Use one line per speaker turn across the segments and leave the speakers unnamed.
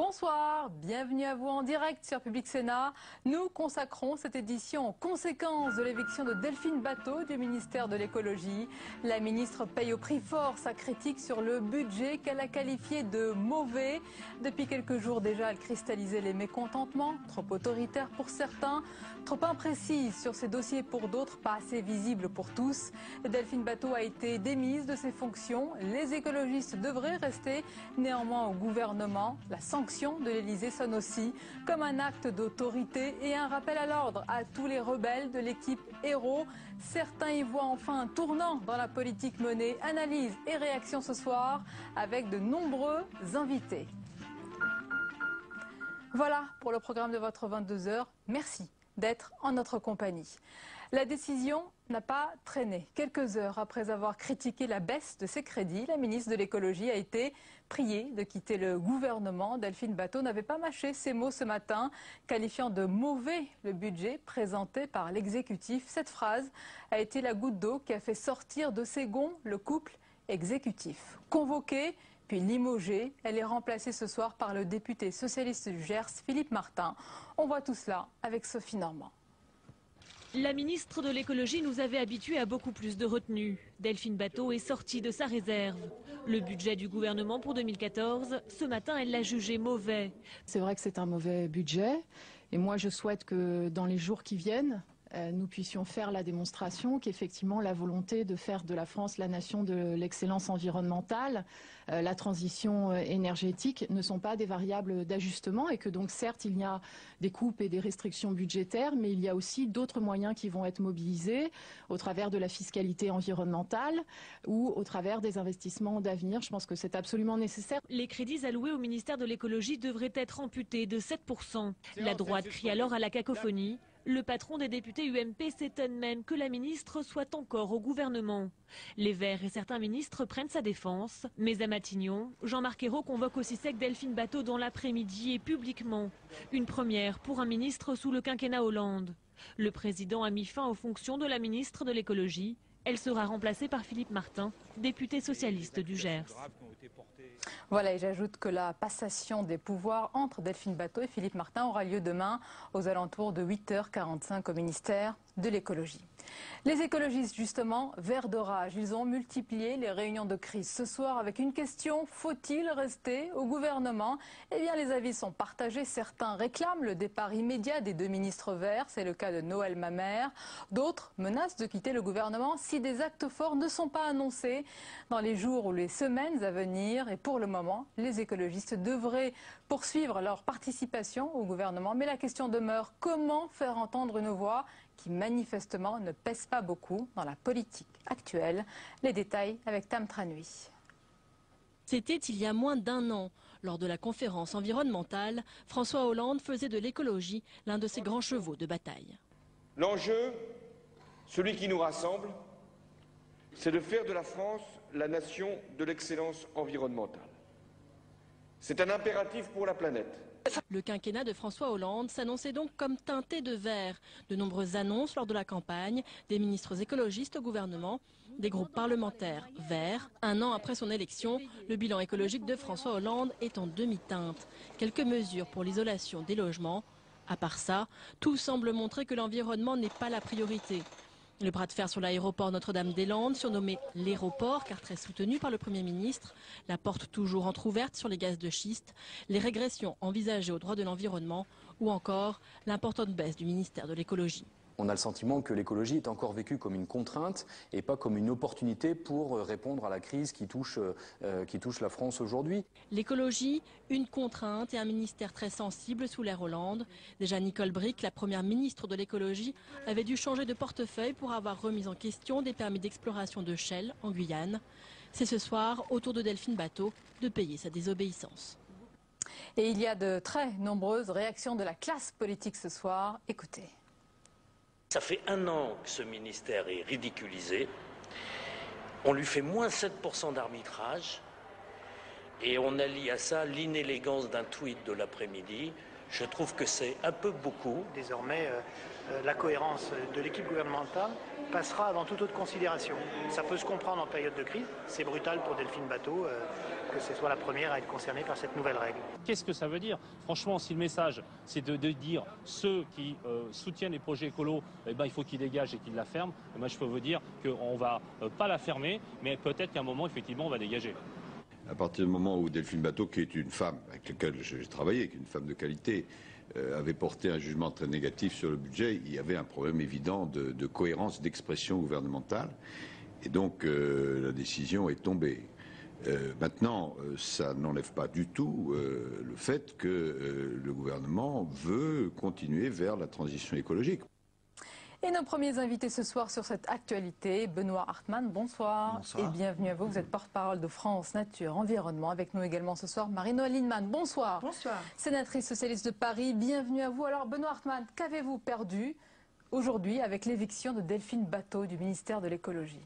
Bonsoir, bienvenue à vous en direct sur Public Sénat. Nous consacrons cette édition aux conséquences de l'éviction de Delphine Batho du ministère de l'écologie. La ministre paye au prix fort sa critique sur le budget qu'elle a qualifié de mauvais. Depuis quelques jours déjà, elle cristallisait les mécontentements, trop autoritaires pour certains, trop imprécise sur ses dossiers pour d'autres, pas assez visible pour tous. Delphine Batho a été démise de ses fonctions. Les écologistes devraient rester néanmoins au gouvernement. La sanction de l'Elysée sonne aussi comme un acte d'autorité et un rappel à l'ordre à tous les rebelles de l'équipe Héros. Certains y voient enfin un tournant dans la politique menée. Analyse et réaction ce soir avec de nombreux invités. Voilà pour le programme de votre 22h. Merci d'être en notre compagnie. La décision n'a pas traîné. Quelques heures après avoir critiqué la baisse de ses crédits, la ministre de l'écologie a été priée de quitter le gouvernement. Delphine Batho n'avait pas mâché ses mots ce matin, qualifiant de mauvais le budget présenté par l'exécutif. Cette phrase a été la goutte d'eau qui a fait sortir de ses gonds le couple exécutif. Convoqué puis limogée, elle est remplacée ce soir par le député socialiste du Gers, Philippe Martin. On voit tout cela avec Sophie Normand.
La ministre de l'écologie nous avait habitués à beaucoup plus de retenue. Delphine Batho est sortie de sa réserve. Le budget du gouvernement pour 2014, ce matin, elle l'a jugé mauvais.
C'est vrai que c'est un mauvais budget. Et moi, je souhaite que dans les jours qui viennent, nous puissions faire la démonstration qu'effectivement la volonté de faire de la France la nation de l'excellence environnementale, la transition énergétique ne sont pas des variables d'ajustement et que donc certes il y a des coupes et des restrictions budgétaires, mais il y a aussi d'autres moyens qui vont être mobilisés au travers de la fiscalité environnementale ou au travers des investissements d'avenir. Je pense que c'est absolument nécessaire.
Les crédits alloués au ministère de l'écologie devraient être amputés de 7%. La droite crie alors à la cacophonie. Le patron des députés UMP s'étonne même que la ministre soit encore au gouvernement. Les Verts et certains ministres prennent sa défense. Mais à Matignon, Jean-Marc Ayrault convoque aussi sec Delphine Batho dans l'après-midi et publiquement. Une première pour un ministre sous le quinquennat Hollande. Le président a mis fin aux fonctions de la ministre de l'écologie. Elle sera remplacée par Philippe Martin, député socialiste du Gers.
Voilà, et j'ajoute que la passation des pouvoirs entre Delphine Batho et Philippe Martin aura lieu demain aux alentours de 8h45 au ministère de l'écologie. Les écologistes, justement, verts de rage, ils ont multiplié les réunions de crise ce soir avec une question: faut-il rester au gouvernement? Eh bien, les avis sont partagés. Certains réclament le départ immédiat des deux ministres verts, c'est le cas de Noël Mamère. D'autres menacent de quitter le gouvernement si des actes forts ne sont pas annoncés dans les jours ou les semaines à venir. Et pour le moment, les écologistes devraient poursuivre leur participation au gouvernement. Mais la question demeure: comment faire entendre une voix qui manifestement ne pèse pas beaucoup dans la politique actuelle? Les détails avec Tam Tranui.
C'était il y a moins d'un an. Lors de la conférence environnementale, François Hollande faisait de l'écologie l'un de ses grands chevaux de bataille.
L'enjeu, celui qui nous rassemble, c'est de faire de la France la nation de l'excellence environnementale. C'est un impératif pour la planète.
Le quinquennat de François Hollande s'annonçait donc comme teinté de vert. De nombreuses annonces lors de la campagne, des ministres écologistes au gouvernement, des groupes parlementaires verts. Un an après son élection, le bilan écologique de François Hollande est en demi-teinte. Quelques mesures pour l'isolation des logements. À part ça, tout semble montrer que l'environnement n'est pas la priorité. Le bras de fer sur l'aéroport Notre-Dame-des-Landes, surnommé l'aéroport car très soutenu par le Premier ministre, la porte toujours entrouverte sur les gaz de schiste, les régressions envisagées au droit de l'environnement ou encore l'importante baisse du ministère de l'écologie.
On a le sentiment que l'écologie est encore vécue comme une contrainte et pas comme une opportunité pour répondre à la crise qui touche la France aujourd'hui.
L'écologie, une contrainte et un ministère très sensible sous l'ère Hollande. Déjà Nicole Bricq, la première ministre de l'écologie, avait dû changer de portefeuille pour avoir remis en question des permis d'exploration de Shell en Guyane. C'est ce soir, au tour de Delphine Batho, de payer sa désobéissance.
Et il y a de très nombreuses réactions de la classe politique ce soir. Écoutez.
Ça fait un an que ce ministère est ridiculisé. On lui fait moins 7% d'arbitrage. Et on allie à ça l'inélégance d'un tweet de l'après-midi. Je trouve que c'est un peu beaucoup.
Désormais, la cohérence de l'équipe gouvernementale passera avant toute autre considération. Ça peut se comprendre en période de crise, c'est brutal pour Delphine Batho que ce soit la première à être concernée par cette nouvelle règle.
Qu'est-ce que ça veut dire? Franchement, si le message c'est de dire ceux qui soutiennent les projets écolos, eh ben, il faut qu'ils dégagent et qu'ils la ferment, moi je peux vous dire qu'on ne va pas la fermer, mais peut-être qu'à un moment effectivement on va dégager.
À partir du moment où Delphine Batho, qui est une femme avec laquelle j'ai travaillé, qui est une femme de qualité, avait porté un jugement très négatif sur le budget, il y avait un problème évident de cohérence d'expression gouvernementale. Et donc la décision est tombée. Maintenant, ça n'enlève pas du tout le fait que le gouvernement veut continuer vers la transition écologique.
Et nos premiers invités ce soir sur cette actualité, Benoît Hartmann, bonsoir.
Bonsoir.
Et bienvenue à vous. Vous êtes porte-parole de France Nature Environnement. Avec nous également ce soir, Marie-Noëlle Lienemann, bonsoir.
Bonsoir.
Sénatrice socialiste de Paris, bienvenue à vous. Alors Benoît Hartmann, qu'avez-vous perdu aujourd'hui avec l'éviction de Delphine Batho du ministère de l'écologie?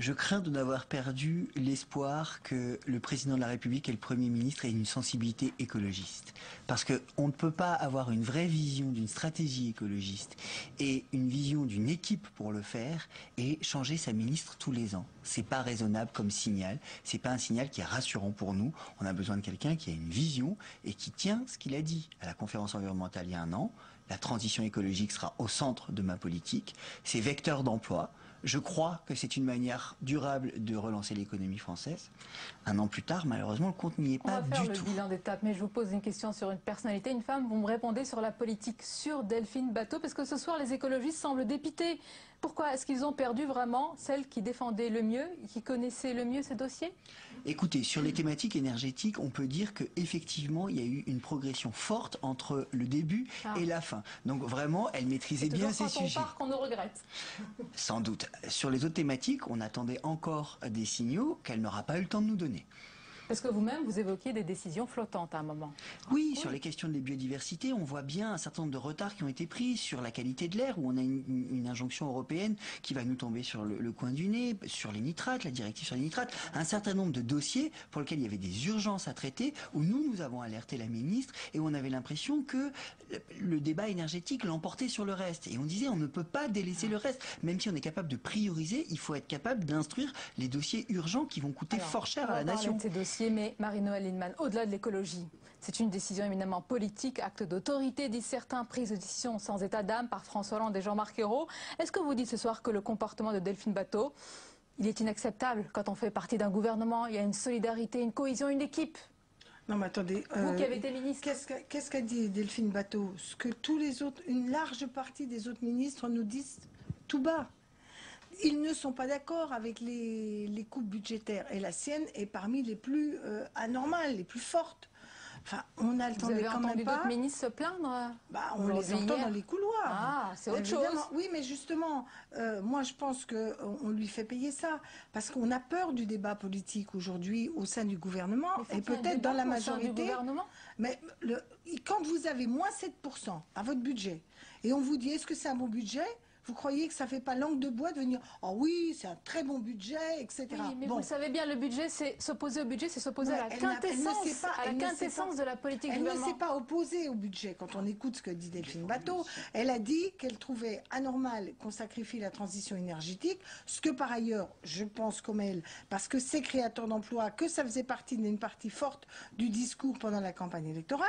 Je crains de n'avoir perdu l'espoir que le président de la République et le Premier ministre aient une sensibilité écologiste. Parce qu'on ne peut pas avoir une vraie vision d'une stratégie écologiste et une vision d'une équipe pour le faire et changer sa ministre tous les ans. C'est pas raisonnable comme signal. C'est pas un signal qui est rassurant pour nous. On a besoin de quelqu'un qui a une vision et qui tient ce qu'il a dit à la conférence environnementale il y a un an. La transition écologique sera au centre de ma politique. C'est vecteur d'emploi. Je crois que c'est une manière durable de relancer l'économie française. Un an plus tard, malheureusement, le compte n'y est pas du tout.
On va faire le bilan d'étape, mais je vous pose une question sur une personnalité, une femme. Vous me répondez sur la politique, sur Delphine Batho, parce que ce soir, les écologistes semblent dépités. Pourquoi? Est-ce qu'ils ont perdu vraiment celle qui défendait le mieux, qui connaissait le mieux ces dossiers?
Écoutez, sur les thématiques énergétiques, on peut dire qu'effectivement, il y a eu une progression forte entre le début et la fin. Donc vraiment, elle maîtrisait bien ses sujets.
C'est toujours quand on part qu'on nous regrette.
Sans doute. Sur les autres thématiques, on attendait encore des signaux qu'elle n'aura pas eu le temps de nous donner.
Parce que vous-même, vous évoquiez des décisions flottantes à un moment.
Oui, sur les questions de la biodiversité, on voit bien un certain nombre de retards qui ont été pris sur la qualité de l'air, où on a une injonction européenne qui va nous tomber sur le coin du nez, sur les nitrates, la directive sur les nitrates, un certain nombre de dossiers pour lesquels il y avait des urgences à traiter, où nous avons alerté la ministre et où on avait l'impression que le débat énergétique l'emportait sur le reste. Et on disait, on ne peut pas délaisser le reste. Même si on est capable de prioriser, il faut être capable d'instruire les dossiers urgents qui vont coûter fort cher à la nation.
Mais Marie-Noëlle Lienemann, au-delà de l'écologie, c'est une décision éminemment politique, acte d'autorité, disent certains, prise de décision sans état d'âme par François Hollande et Jean-Marc Ayrault. Est-ce que vous dites ce soir que le comportement de Delphine Batho, il est inacceptable quand on fait partie d'un gouvernement, il y a une solidarité, une cohésion, une équipe?
Non mais attendez,
vous qui avez été ministre.
Qu'est-ce qu'a dit Delphine Batho? Ce que tous les autres, une large partie des autres ministres nous disent tout bas. Ils ne sont pas d'accord avec les coupes budgétaires et la sienne est parmi les plus anormales, les plus fortes. Enfin, on n'attendait quand même pas. Vous avez entendu
d'autres ministres se plaindre?
On les entend dans les couloirs.
Ah, c'est autre chose.
Oui, mais justement, moi je pense qu'on lui fait payer ça. Parce qu'on a peur du débat politique aujourd'hui au sein du gouvernement et peut-être dans la majorité. Mais quand vous avez moins 7% à votre budget et on vous dit est-ce que c'est un bon budget? Vous croyez que ça ne fait pas langue de bois de venir « Oh oui, c'est un très bon budget, etc. »
Oui, mais vous le savez bien, le budget, c'est s'opposer au budget, c'est s'opposer à la quintessence de la politique du gouvernement.
Elle ne s'est pas opposée au budget. Quand on écoute ce que dit Delphine Batho, elle a dit qu'elle trouvait anormal qu'on sacrifie la transition énergétique, ce que par ailleurs, je pense comme elle, parce que c'est créateur d'emplois, que ça faisait partie d'une partie forte du discours pendant la campagne électorale.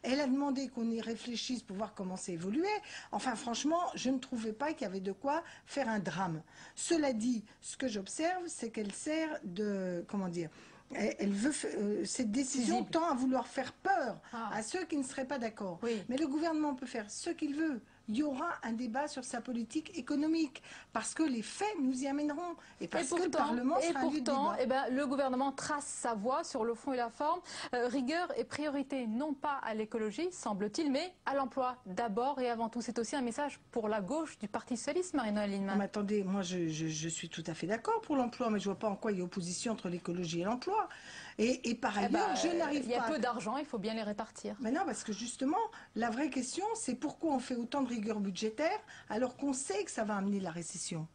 Elle a demandé qu'on y réfléchisse pour voir comment ça évoluait. Enfin, franchement, je ne trouvais pas qu'il y avait de quoi faire un drame. Cela dit, ce que j'observe, c'est qu'elle sert de, comment dire, elle veut, cette décision tend à vouloir faire peur à ceux qui ne seraient pas d'accord.
Oui.
Mais le gouvernement peut faire ce qu'il veut. Il y aura un débat sur sa politique économique, parce que les faits nous y amèneront, et parce que le Parlement sera un lieu de débat.
Le gouvernement trace sa voie sur le fond et la forme. Rigueur et priorité, non pas à l'écologie, semble-t-il, mais à l'emploi d'abord et avant tout. C'est aussi un message pour la gauche du Parti socialiste, Marie-Noëlle Lienemann.
Mais attendez, moi je suis tout à fait d'accord pour l'emploi, mais je ne vois pas en quoi il y a opposition entre l'écologie et l'emploi. Et par ailleurs, je n'arrive pas...
Il y a peu d'argent, il faut bien les répartir.
Mais non, parce que justement, la vraie question, c'est pourquoi on fait autant de rigueur budgétaire alors qu'on sait que ça va amener la récession.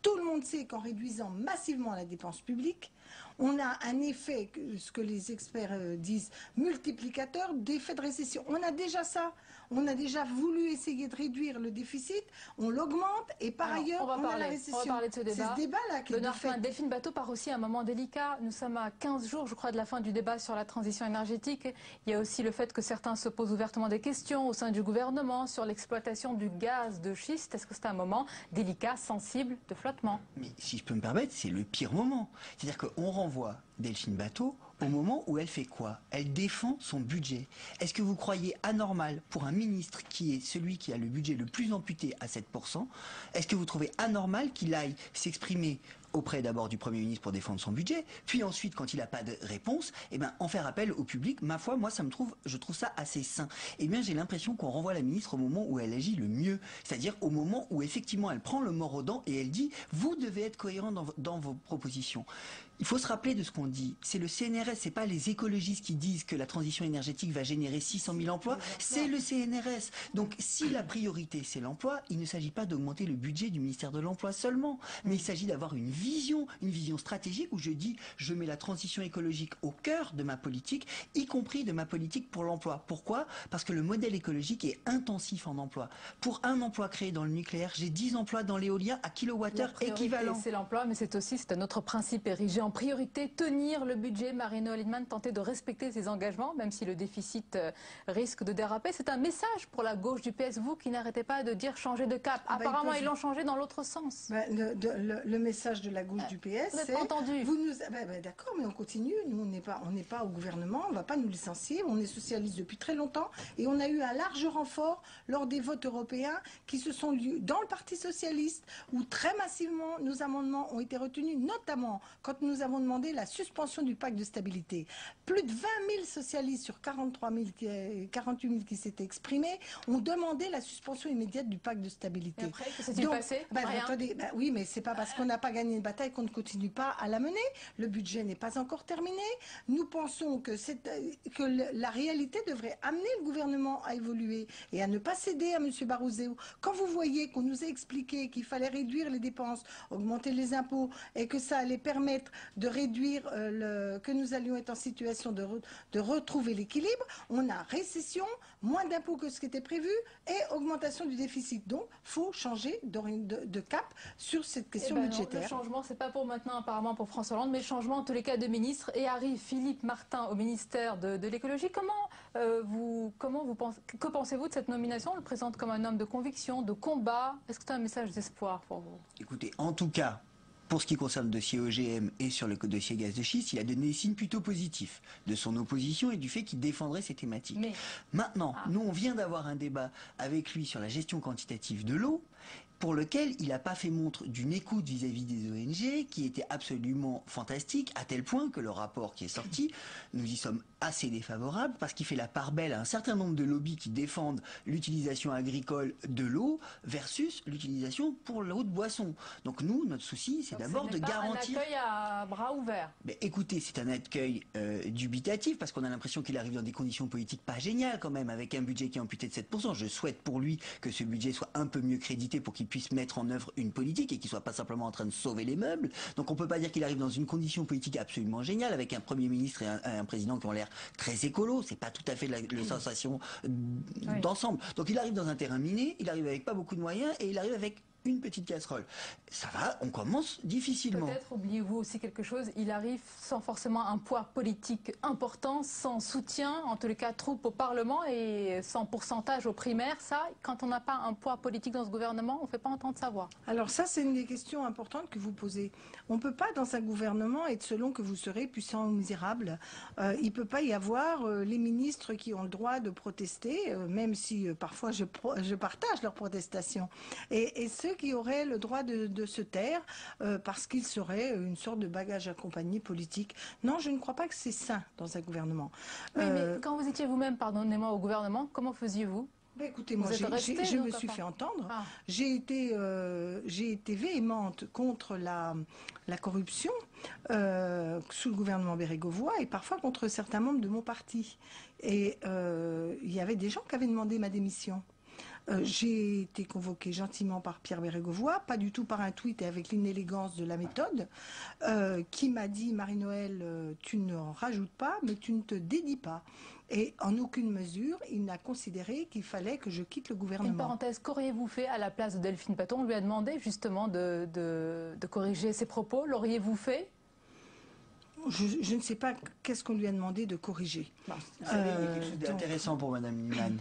Tout le monde monde sait qu'en réduisant massivement la dépense publique, on a un effet, ce que les experts disent, multiplicateur d'effet de récession. On a déjà ça. On a déjà voulu essayer de réduire le déficit, on l'augmente et par ailleurs on a la récession.
On va parler de ce débat.
C'est ce débat-là qui est de fait.
Delphine Batho part aussi à un moment délicat. Nous sommes à 15 jours, je crois, de la fin du débat sur la transition énergétique. Il y a aussi le fait que certains se posent ouvertement des questions au sein du gouvernement sur l'exploitation du gaz de schiste. Est-ce que c'est un moment délicat, sensible, de flottement?
Mais si je peux me permettre, c'est le pire moment. C'est-à-dire qu'on renvoie Delphine Batho au moment où elle fait quoi? Elle défend son budget. Est-ce que vous croyez anormal pour un ministre qui est celui qui a le budget le plus amputé à 7%? Est-ce que vous trouvez anormal qu'il aille s'exprimer auprès d'abord du Premier ministre pour défendre son budget, puis ensuite, quand il n'a pas de réponse, en faire appel au public? Ma foi, moi, je trouve ça assez sain. Eh bien, j'ai l'impression qu'on renvoie la ministre au moment où elle agit le mieux, c'est-à-dire au moment où, effectivement, elle prend le mors aux dents et elle dit « Vous devez être cohérent dans vos propositions ». Il faut se rappeler de ce qu'on dit. C'est le CNRS, c'est pas les écologistes qui disent que la transition énergétique va générer 600 000 emplois, c'est le CNRS. Donc, si la priorité c'est l'emploi, il ne s'agit pas d'augmenter le budget du ministère de l'Emploi seulement, mais il s'agit d'avoir une vision stratégique où je dis, je mets la transition écologique au cœur de ma politique, y compris de ma politique pour l'emploi. Pourquoi? Parce que le modèle écologique est intensif en emploi. Pour un emploi créé dans le nucléaire, j'ai 10 emplois dans l'éolien à kilowattheure équivalent.
C'est l'emploi, mais c'est un autre principe érigé en priorité, tenir le budget. Marie-Noëlle Lienemann, tenter de respecter ses engagements, même si le déficit risque de déraper. C'est un message pour la gauche du PS, vous qui n'arrêtez pas de dire changer de cap. Apparemment, ils l'ont changé dans l'autre sens.
Le message de la gauche du PS, c'est...
entendu.
D'accord, mais on continue. Nous, on n'est pas au gouvernement, on ne va pas nous licencier. On est socialiste depuis très longtemps et on a eu un large renfort lors des votes européens qui se sont lieux dans le Parti socialiste, où très massivement nos amendements ont été retenus, notamment quand nous avons demandé la suspension du pacte de stabilité. Plus de 20 000 socialistes sur 48 000 qui s'étaient exprimés ont demandé la suspension immédiate du pacte de stabilité.
Et après, que s'est-il passé?
Attendez, oui, mais c'est pas parce qu'on n'a pas gagné une bataille qu'on ne continue pas à la mener. Le budget n'est pas encore terminé. Nous pensons que la réalité devrait amener le gouvernement à évoluer et à ne pas céder à M. Barroso. Quand vous voyez qu'on nous a expliqué qu'il fallait réduire les dépenses, augmenter les impôts et que ça allait permettre de réduire, que nous allions être en situation de retrouver l'équilibre, on a récession, moins d'impôts que ce qui était prévu et augmentation du déficit. Donc, il faut changer de cap sur cette question budgétaire.
Le changement, c'est pas pour maintenant apparemment pour François Hollande, mais le changement en tous les cas de ministre. Et arrive Philippe Martin au ministère de l'écologie. Que pensez-vous de cette nomination? On le présente comme un homme de conviction, de combat. Est-ce que c'est un message d'espoir pour vous?
Écoutez, en tout cas, pour ce qui concerne le dossier OGM et sur le dossier gaz de schiste, il a donné des signes plutôt positifs de son opposition et du fait qu'il défendrait ces thématiques. Maintenant, nous, on vient d'avoir un débat avec lui sur la gestion quantitative de l'eau, pour lequel il n'a pas fait montre d'une écoute vis-à-vis des ONG qui était absolument fantastique, à tel point que le rapport qui est sorti, nous y sommes assez défavorables, parce qu'il fait la part belle à un certain nombre de lobbies qui défendent l'utilisation agricole de l'eau versus l'utilisation pour l'eau de boisson. Donc nous, notre souci, c'est d'abord de garantir...
un accueil à bras ouverts.
Mais écoutez, c'est un accueil dubitatif, parce qu'on a l'impression qu'il arrive dans des conditions politiques pas géniales quand même, avec un budget qui est amputé de 7%. Je souhaite pour lui que ce budget soit un peu mieux crédité pour qu'il puisse mettre en œuvre une politique et qu'il soit pas simplement en train de sauver les meubles. Donc on peut pas dire qu'il arrive dans une condition politique absolument géniale, avec un Premier ministre et un président qui ont l'air très écolo. C'est pas tout à fait la sensation d'ensemble. Donc il arrive dans un terrain miné, il arrive avec pas beaucoup de moyens et il arrive avec une petite casserole. Ça va, on commence difficilement.
Peut-être oubliez-vous aussi quelque chose, il arrive sans forcément un poids politique important, sans soutien, en tous les cas troupe au Parlement et sans pourcentage aux primaires. Ça, quand on n'a pas un poids politique dans ce gouvernement, on ne fait pas entendre sa voix.
Alors ça, c'est une des questions importantes que vous posez. On ne peut pas dans un gouvernement être selon que vous serez puissant ou misérable. Il ne peut pas y avoir les ministres qui ont le droit de protester, même si parfois je partage leurs protestations. Et ceux qui auraient le droit de se taire parce qu'ils seraient une sorte de bagage accompagné politique. Non, je ne crois pas que c'est sain dans un gouvernement.
Mais quand vous étiez vous-même, pardonnez-moi, au gouvernement, comment faisiez-vous?
Écoutez, moi, je me suis fait entendre. J'ai été véhémente contre la corruption sous le gouvernement Bérégovoy et parfois contre certains membres de mon parti. Et il y avait des gens qui avaient demandé ma démission. J'ai été convoquée gentiment par Pierre Bérégovoy, pas du tout par un tweet et avec l'inélégance de la méthode, qui m'a dit « Marie-Noëlle, tu ne rajoutes pas, mais tu ne te dédies pas ». Et en aucune mesure, il n'a considéré qu'il fallait que je quitte le gouvernement.
Une parenthèse, qu'auriez-vous fait à la place de Delphine Batho? On lui a demandé justement de corriger ses propos. L'auriez-vous fait?
Je ne sais pas qu'est-ce qu'on lui a demandé de corriger.
Vous savez, il y a quelque chose d'intéressant pour Madame Lienemann.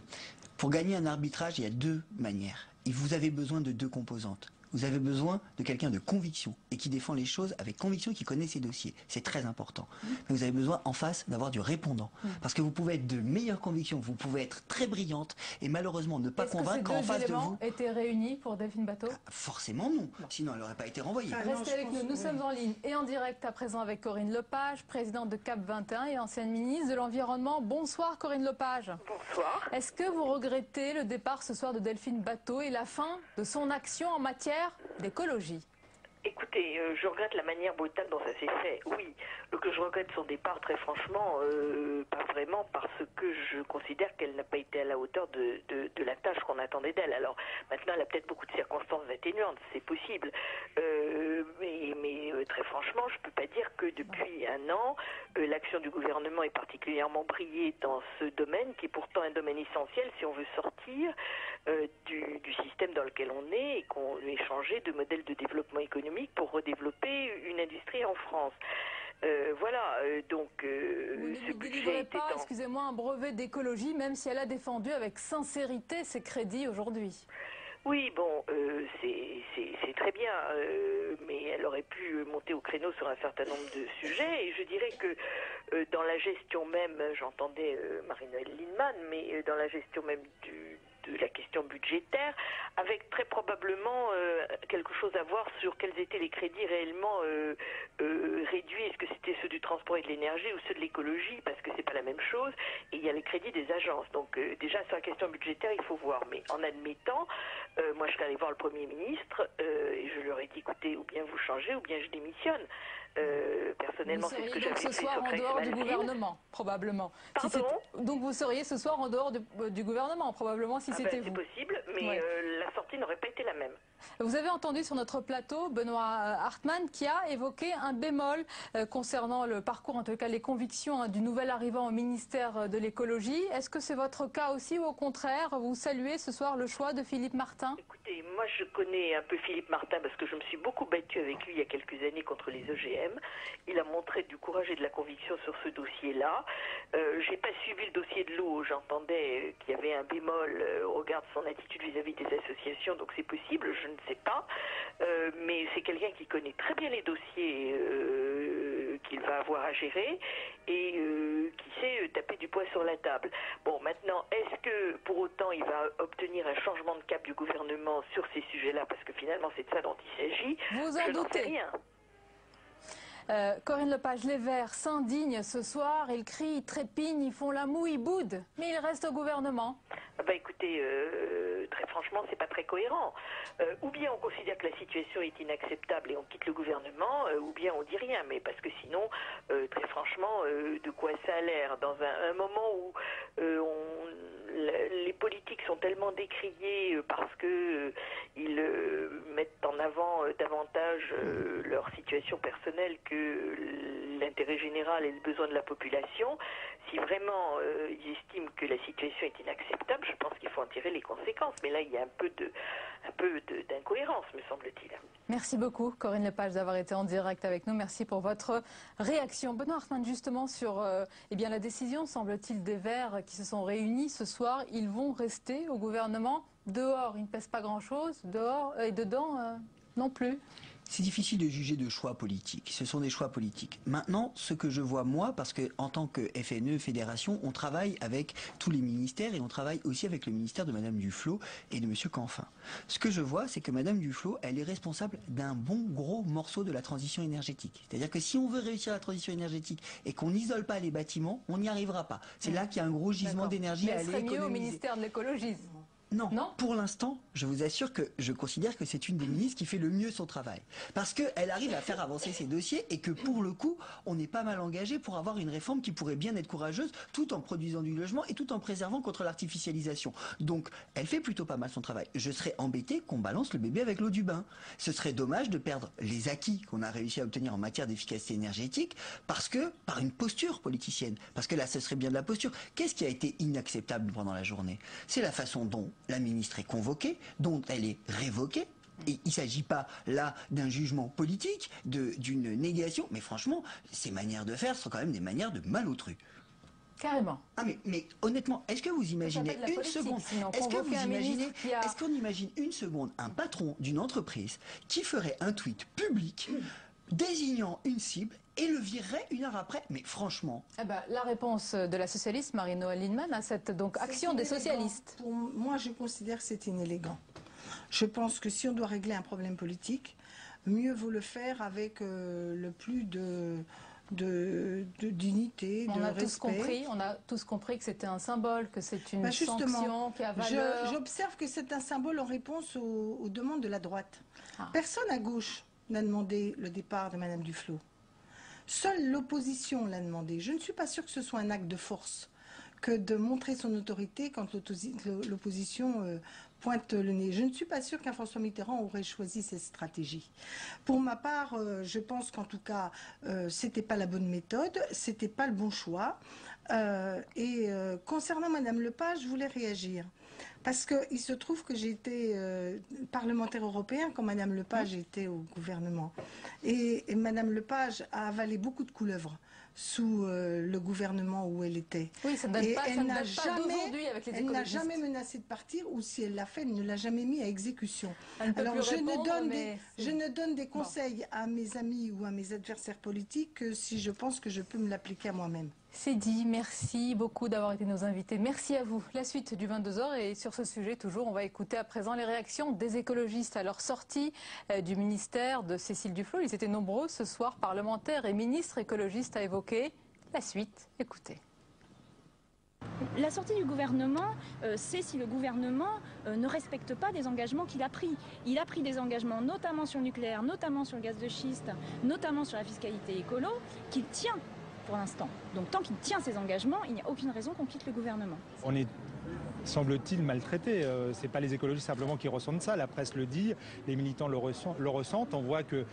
Pour gagner un arbitrage, il y a deux manières. Et vous avez besoin de deux composantes. Vous avez besoin de quelqu'un de conviction et qui défend les choses avec conviction et qui connaît ses dossiers. C'est très important. Mais vous avez besoin en face d'avoir du répondant. Parce que vous pouvez être de meilleure conviction, vous pouvez être très brillante et malheureusement ne pas convaincre en face de vous.
Est-ce que ces deux éléments étaient réunis pour Delphine Batho?
Forcément non. Sinon elle n'aurait pas été renvoyée.
Restez avec nous. Nous sommes en ligne et en direct à présent avec Corinne Lepage, présidente de CAP 21 et ancienne ministre de l'Environnement. Bonsoir Corinne Lepage.
Bonsoir.
Est-ce que vous regrettez le départ ce soir de Delphine Batho et la fin de son action en matière d'écologie?
Écoutez, je regrette la manière brutale dont ça s'est fait. Oui, que je regrette son départ, très franchement, pas vraiment, parce que je considère qu'elle n'a pas été à la hauteur de la tâche qu'on attendait d'elle. Alors, maintenant, elle a peut-être beaucoup de circonstances atténuantes, c'est possible. Mais très franchement, je ne peux pas dire que depuis un an, l'action du gouvernement est particulièrement brillée dans ce domaine, qui est pourtant un domaine essentiel si on veut sortir du système dans lequel on est et qu'on ait changé de modèle de développement économique pour redévelopper une industrie en France. Voilà, donc ce budget était
pas, excusez-moi, un brevet d'écologie, même si elle a défendu avec sincérité ses crédits aujourd'hui.
Oui, bon, c'est très bien, mais elle aurait pu monter au créneau sur un certain nombre de sujets, et je dirais que dans la gestion même, j'entendais Marie-Noëlle Lienemann, mais dans la gestion même de la question budgétaire, avec très probablement quelque chose à voir sur quels étaient les crédits réellement réduits. Est-ce que c'était ceux du transport et de l'énergie ou ceux de l'écologie, parce que c'est pas la même chose. Et il y a les crédits des agences. Donc déjà sur la question budgétaire, il faut voir. Mais en admettant, moi je serais allée voir le Premier ministre et je leur ai dit, écoutez, ou bien vous changez, ou bien je démissionne. Personnellement, c'est ce que j'avais fait.
Ce soir en dehors du gouvernement, probablement. Donc vous seriez ce soir en dehors du gouvernement, probablement, si c'était vous.
C'est possible, mais la sortie n'aurait pas été la même.
Vous avez entendu sur notre plateau Benoît Hartmann qui a évoqué un bémol concernant le parcours, en tout cas les convictions du nouvel arrivant au ministère de l'écologie. Est-ce que c'est votre cas aussi ou au contraire, vous saluez ce soir le choix de Philippe Martin?
Écoutez, moi je connais un peu Philippe Martin parce que je me suis beaucoup battue avec lui il y a quelques années contre les OGM. Il a montré du courage et de la conviction sur ce dossier-là. J'ai pas suivi le dossier de l'eau, j'entendais qu'il y avait un bémol au regard de son attitude vis-à-vis des associations, donc c'est possible, je ne sais pas, mais c'est quelqu'un qui connaît très bien les dossiers qu'il va avoir à gérer et qui sait taper du poing sur la table. Bon, maintenant, est-ce que pour autant il va obtenir un changement de cap du gouvernement sur ces sujets-là, parce que finalement c'est de ça dont il s'agit?
Vous en doutez?
Rien.
Corinne Lepage, les Verts s'indignent ce soir, ils crient, ils trépignent, ils font la moue, ils boudent, mais ils restent au gouvernement.
Écoutez, très franchement, c'est pas très cohérent. Ou bien on considère que la situation est inacceptable et on quitte le gouvernement, ou bien on dit rien, mais parce que sinon, très franchement, de quoi ça a l'air dans un moment où les politiques sont tellement décriés parce que ils mettent en avant davantage leur situation personnelle que l'intérêt général et le besoin de la population. Si vraiment ils estiment que la situation est inacceptable, je pense qu'il faut en tirer les conséquences. Mais là, il y a un peu d'incohérence, me semble-t-il.
Merci beaucoup, Corinne Lepage, d'avoir été en direct avec nous. Merci pour votre réaction. Benoît Hartmann, justement, sur la décision, semble-t-il, des Verts qui se sont réunis ce soir. Ils vont rester au gouvernement. Dehors, ils ne pèsent pas grand-chose. Dehors et dedans, non plus.
C'est difficile de juger de choix politiques. Ce sont des choix politiques. Maintenant, ce que je vois moi, parce que en tant que FNE, fédération, on travaille avec tous les ministères et on travaille aussi avec le ministère de Madame Duflot et de Monsieur Canfin. Ce que je vois, c'est que Madame Duflot, elle est responsable d'un bon gros morceau de la transition énergétique. C'est-à-dire que si on veut réussir la transition énergétique et qu'on n'isole pas les bâtiments, on n'y arrivera pas. C'est là qu'il y a un gros gisement d'énergie à aller économiser.
Mais elle serait mieux au ministère de l'écologie.
Non. Pour l'instant, je vous assure que je considère que c'est une des ministres qui fait le mieux son travail. Parce qu'elle arrive à faire avancer ses dossiers et que pour le coup, on est pas mal engagé pour avoir une réforme qui pourrait bien être courageuse tout en produisant du logement et tout en préservant contre l'artificialisation. Donc, elle fait plutôt pas mal son travail. Je serais embêté qu'on balance le bébé avec l'eau du bain. Ce serait dommage de perdre les acquis qu'on a réussi à obtenir en matière d'efficacité énergétique par une posture politicienne. Parce que là, ce serait bien de la posture. Qu'est-ce qui a été inacceptable pendant la journée? C'est la façon dont la ministre est convoquée, dont elle est révoquée. Et il ne s'agit pas là d'un jugement politique, d'une négation, mais franchement, ces manières de faire sont quand même des manières de malotru.
Carrément.
Ah mais honnêtement, est-ce que vous imaginez une seconde, est-ce qu'on imagine une seconde un patron d'une entreprise qui ferait un tweet public désignant une cible et le virerait une heure après? Mais franchement.
La réponse de la socialiste Marie-Noëlle Lienemann à cette action des socialistes.
Moi, je considère que c'est inélégant. Je pense que si on doit régler un problème politique, mieux vaut le faire avec le plus d'unité, de respect.
On a tous compris que c'était un symbole, que c'est une sanction qui a valeur.
J'observe que c'est un symbole en réponse aux demandes de la droite. Personne à gauche n'a demandé le départ de Madame Duflot. Seule l'opposition l'a demandé. Je ne suis pas sûre que ce soit un acte de force que de montrer son autorité quand l'opposition pointe le nez. Je ne suis pas sûre qu'un François Mitterrand aurait choisi cette stratégie. Pour ma part, je pense qu'en tout cas, c'était pas la bonne méthode, c'était pas le bon choix. Concernant Madame Lepage, je voulais réagir. Parce qu'il se trouve que j'ai été parlementaire européen quand Madame Lepage était au gouvernement. Et Madame Lepage a avalé beaucoup de couleuvres sous le gouvernement où elle était.
Oui, ça ne date pas d'aujourd'hui avec les écologistes.
Elle n'a jamais menacé de partir, ou si elle l'a fait, elle ne l'a jamais mis à exécution. Alors je ne donne des conseils à mes amis ou à mes adversaires politiques que si je pense que je peux me l'appliquer à moi-même.
C'est dit, merci beaucoup d'avoir été nos invités. Merci à vous. La suite du 22h et sur ce sujet toujours, on va écouter à présent les réactions des écologistes à leur sortie du ministère de Cécile Duflot. Ils étaient nombreux ce soir, parlementaires et ministres écologistes à évoquer la suite. Écoutez.
La sortie du gouvernement, c'est si le gouvernement ne respecte pas des engagements qu'il a pris. Il a pris des engagements notamment sur le nucléaire, notamment sur le gaz de schiste, notamment sur la fiscalité écolo, qu'il tient pour l'instant. Donc tant qu'il tient ses engagements, il n'y a aucune raison qu'on quitte le gouvernement.
On est, semble-t-il, maltraité. Ce n'est pas les écologistes simplement qui ressentent ça, la presse le dit, les militants le ressentent. On voit que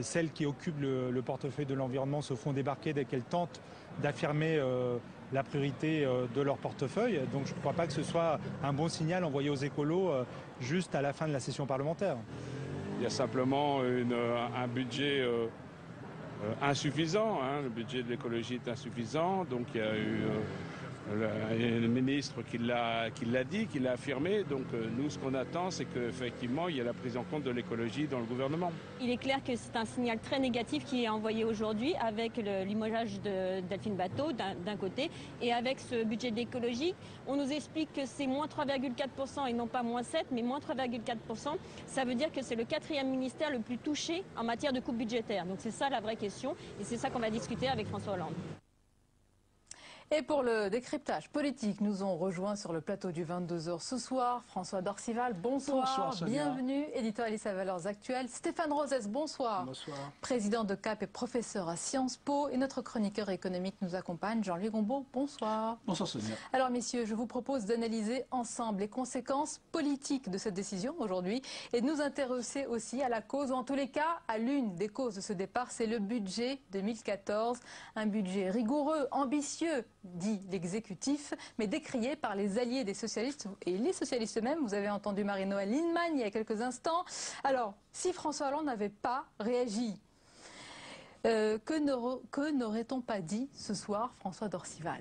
celles qui occupent le portefeuille de l'environnement se font débarquer dès qu'elles tentent d'affirmer la priorité de leur portefeuille. Donc je ne crois pas que ce soit un bon signal envoyé aux écolos juste à la fin de la session parlementaire.
Il y a simplement un budget insuffisant, le budget de l'écologie est insuffisant, donc il y a eu le ministre qui l'a dit, qui l'a affirmé, donc nous ce qu'on attend c'est qu'effectivement il y a la prise en compte de l'écologie dans le gouvernement.
Il est clair que c'est un signal très négatif qui est envoyé aujourd'hui avec le limogeage de Delphine Batho d'un côté et avec ce budget de l'écologie, on nous explique que c'est moins 3,4% et non pas moins 7 mais moins 3,4%, ça veut dire que c'est le 4e ministère le plus touché en matière de coupe budgétaire. Donc c'est ça la vraie question et c'est ça qu'on va discuter avec François Hollande.
Et pour le décryptage politique, nous ont rejoint sur le plateau du 22h ce soir François Dorcival, bonsoir.
Bonsoir Sonia.
Bienvenue, éditorialiste à Valeurs Actuelles. Stéphane Rosès, bonsoir.
Bonsoir.
Président de CAP et professeur à Sciences Po. Et notre chroniqueur économique nous accompagne, Jean-Louis Gombault, bonsoir.
Bonsoir Sonia.
Alors messieurs, je vous propose d'analyser ensemble les conséquences politiques de cette décision aujourd'hui et de nous intéresser aussi à la cause, ou en tous les cas à l'une des causes de ce départ, c'est le budget 2014. Un budget rigoureux, ambitieux, dit l'exécutif, mais décrié par les alliés des socialistes et les socialistes eux-mêmes. Vous avez entendu Marie-Noëlle Lienemann il y a quelques instants. Alors, si François Hollande n'avait pas réagi, que n'aurait-on pas dit ce soir, François Dorcival?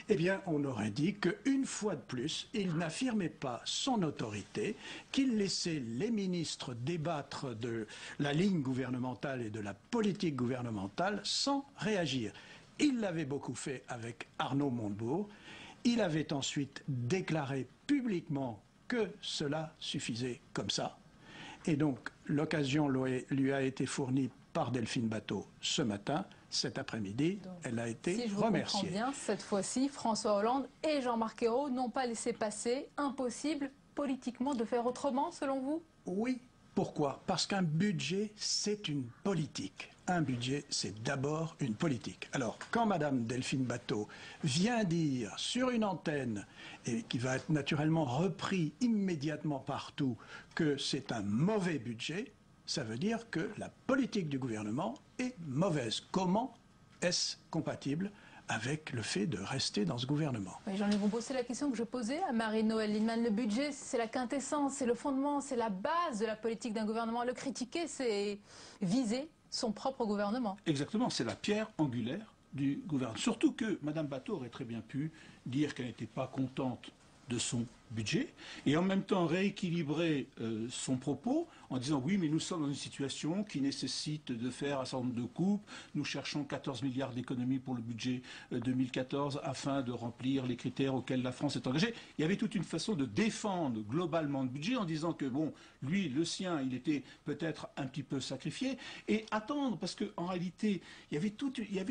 Eh bien, on aurait dit qu'une fois de plus, il n'affirmait pas son autorité, qu'il laissait les ministres débattre de la ligne gouvernementale et de la politique gouvernementale sans réagir. Il l'avait beaucoup fait avec Arnaud Montebourg. Il avait ensuite déclaré publiquement que cela suffisait comme ça. Et donc, l'occasion lui a été fournie par Delphine Batho ce matin. Cet après-midi, elle a été remerciée. Si je vous comprends
bien, cette fois-ci, François Hollande et Jean-Marc Ayrault n'ont pas laissé passer impossible politiquement de faire autrement, selon vous?
Oui. Pourquoi? Parce qu'un budget, c'est une politique. Un budget, c'est d'abord une politique. Alors, quand Madame Delphine Batho vient dire sur une antenne, et qui va être naturellement repris immédiatement partout, que c'est un mauvais budget, ça veut dire que la politique du gouvernement est mauvaise. Comment est-ce compatible avec le fait de rester dans ce gouvernement?
Oui, Jean-Luc Gombault, c'est la question que je posais à Marie-Noëlle Lienemann. Le budget, c'est la quintessence, c'est le fondement, c'est la base de la politique d'un gouvernement. Le critiquer, c'est viser son propre gouvernement.
Exactement, c'est la pierre angulaire du gouvernement. Surtout que Mme Batho aurait très bien pu dire qu'elle n'était pas contente de son budget et en même temps rééquilibrer son propos en disant oui, mais nous sommes dans une situation qui nécessite de faire un certain nombre de coupes. Nous cherchons 14 milliards d'économies pour le budget 2014 afin de remplir les critères auxquels la France est engagée. Il y avait toute une façon de défendre globalement le budget en disant que bon, lui, le sien, il était peut-être un petit peu sacrifié et attendre parce qu'en réalité, il y a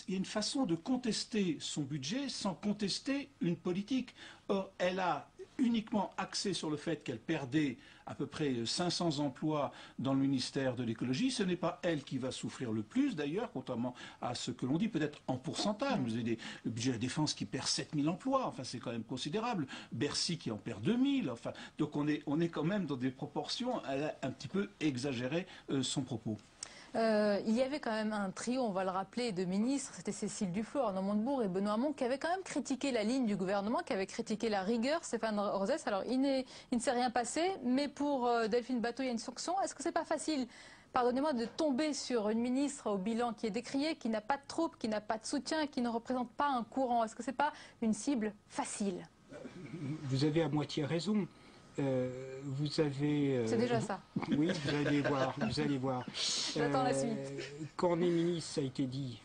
une façon de contester son budget sans contester une politique. Or, elle a uniquement axé sur le fait qu'elle perdait à peu près 500 emplois dans le ministère de l'écologie. Ce n'est pas elle qui va souffrir le plus d'ailleurs, contrairement à ce que l'on dit, peut-être en pourcentage. Vous avez le budget de la défense qui perd 7000 emplois, enfin c'est quand même considérable. Bercy qui en perd 2000, enfin, donc on est quand même dans des proportions, elle a un petit peu exagéré son propos.
Il y avait quand même un trio, on va le rappeler, de ministres, c'était Cécile Duflot, Arnaud Montebourg et Benoît Hamon, qui avaient quand même critiqué la ligne du gouvernement, qui avaient critiqué la rigueur, Stéphane Rosès. Alors il ne s'est rien passé, mais pour Delphine Batho, il y a une sanction. Est-ce que c'est pas facile, pardonnez-moi, de tomber sur une ministre au bilan qui est décrié, qui n'a pas de troupes, qui n'a pas de soutien, qui ne représente pas un courant? Est-ce que c'est pas une cible facile?
Vous avez à moitié raison. Vous avez...
C'est déjà ça.
Oui, vous allez voir, vous allez voir.
J'attends la suite.
Quand on est ministre, ça a été dit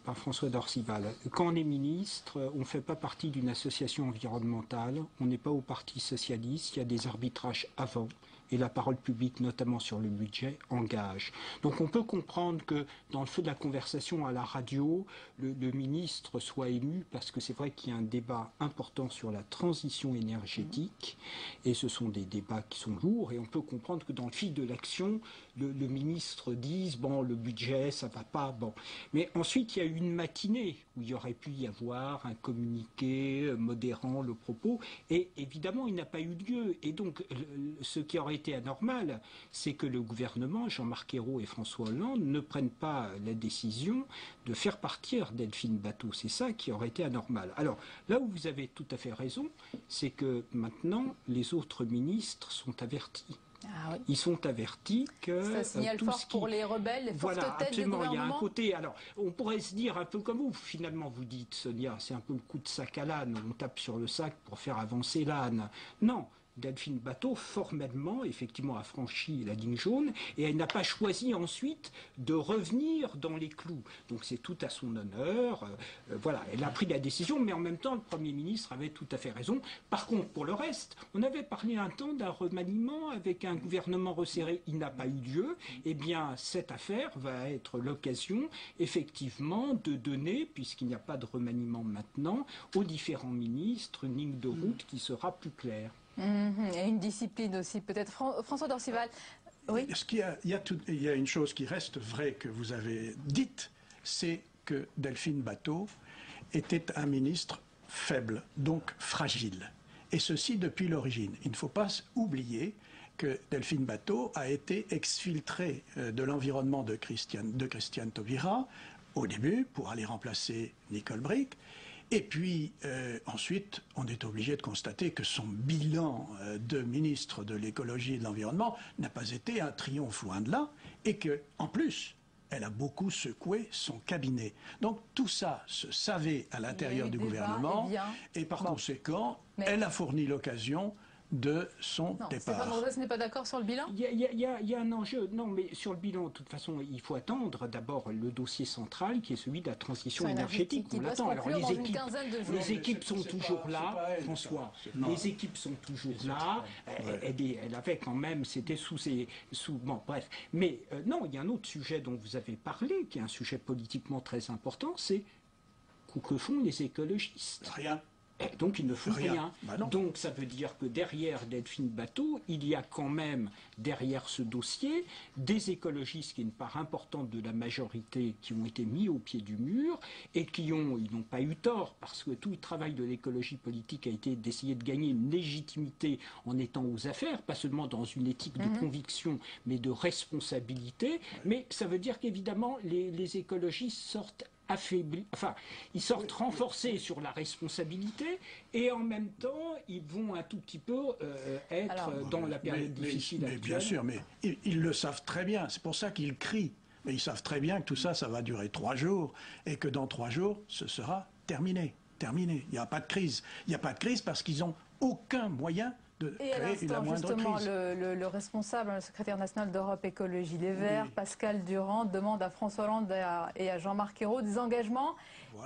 par François Dorcival, quand on est ministre, on ne fait pas partie d'une association environnementale, on n'est pas au Parti socialiste, il y a des arbitrages avant. Et la parole publique, notamment sur le budget, engage. Donc on peut comprendre que dans le feu de la conversation à la radio, le ministre soit ému parce que c'est vrai qu'il y a un débat important sur la transition énergétique et ce sont des débats qui sont lourds et on peut comprendre que dans le fil de l'action, le ministre dise bon, le budget, ça va pas, bon. Mais ensuite, il y a eu une matinée où il y aurait pu y avoir un communiqué modérant le propos et évidemment, il n'a pas eu lieu. Et donc, ce qui aurait été anormal, c'est que le gouvernement, Jean-Marc Ayrault et François Hollande, ne prennent pas la décision de faire partir Delphine Batho. C'est ça qui aurait été anormal. Alors, là où vous avez tout à fait raison, c'est que maintenant, les autres ministres sont avertis.
Ah oui.
Ils sont avertis que
ça signale fort pour les rebelles, les fortes têtes du gouvernement.
Il y a un côté. Alors, on pourrait se dire un peu comme vous. Finalement, vous dites, Sonia, c'est un peu le coup de sac à l'âne. On tape sur le sac pour faire avancer l'âne. Non. Delphine Batho, formellement, effectivement, a franchi la ligne jaune et elle n'a pas choisi ensuite de revenir dans les clous. Donc c'est tout à son honneur. Voilà, elle a pris la décision, mais en même temps, le Premier ministre avait tout à fait raison. Par contre, pour le reste, on avait parlé un temps d'un remaniement avec un gouvernement resserré. Il n'a pas eu lieu. Eh bien, cette affaire va être l'occasion, effectivement, de donner, puisqu'il n'y a pas de remaniement maintenant, aux différents ministres une ligne de route qui sera plus claire.
Et une discipline aussi, peut-être. François Dorcival, oui.
Il y a une chose qui reste vraie que vous avez dite, c'est que Delphine Batho était un ministre faible, donc fragile. Et ceci depuis l'origine. Il ne faut pas oublier que Delphine Batho a été exfiltrée de l'environnement de Christiane Taubira au début pour aller remplacer Nicole Bricq. Et puis ensuite, on est obligé de constater que son bilan de ministre de l'écologie et de l'environnement n'a pas été un triomphe, loin de là, et que, en plus, elle a beaucoup secoué son cabinet. Donc tout ça se savait à l'intérieur du gouvernement, et par conséquent, elle a fourni l'occasion de son départ.
Stéphane Rosès n'est pas d'accord sur le bilan ?
Il y a un enjeu. Non, mais sur le bilan, de toute façon, il faut attendre d'abord le dossier central qui est celui de la transition énergétique. On l'attend. Alors les équipes sont toujours là, François. Les équipes sont toujours là. Elle avait quand même, c'était bon, bref. Mais non, il y a un autre sujet dont vous avez parlé, qui est un sujet politiquement très important, c'est que font les écologistes.
Rien.
Donc ils ne font rien.
Bah non.
Donc ça veut dire que derrière Delphine Batho, il y a quand même, derrière ce dossier, des écologistes qui est une part importante de la majorité qui ont été mis au pied du mur et ils n'ont pas eu tort, parce que tout le travail de l'écologie politique a été d'essayer de gagner une légitimité en étant aux affaires, pas seulement dans une éthique de conviction, mais de responsabilité. Mais ça veut dire qu'évidemment, les écologistes sortent affaiblis, enfin, ils sortent renforcés sur la responsabilité et en même temps, ils vont un tout petit peu être dans la période difficile actuelle.
Bien sûr, mais ils le savent très bien. C'est pour ça qu'ils crient. Mais ils savent très bien que tout ça, ça va durer 3 jours et que dans 3 jours, ce sera terminé. Terminé. Il n'y a pas de crise. Il n'y a pas de crise parce qu'ils n'ont aucun moyen de créer la moindre
justement,
crise.
le responsable, le secrétaire national d'Europe Écologie Les Verts, Pascal Durand, demande à François Hollande et à Jean-Marc Ayrault des engagements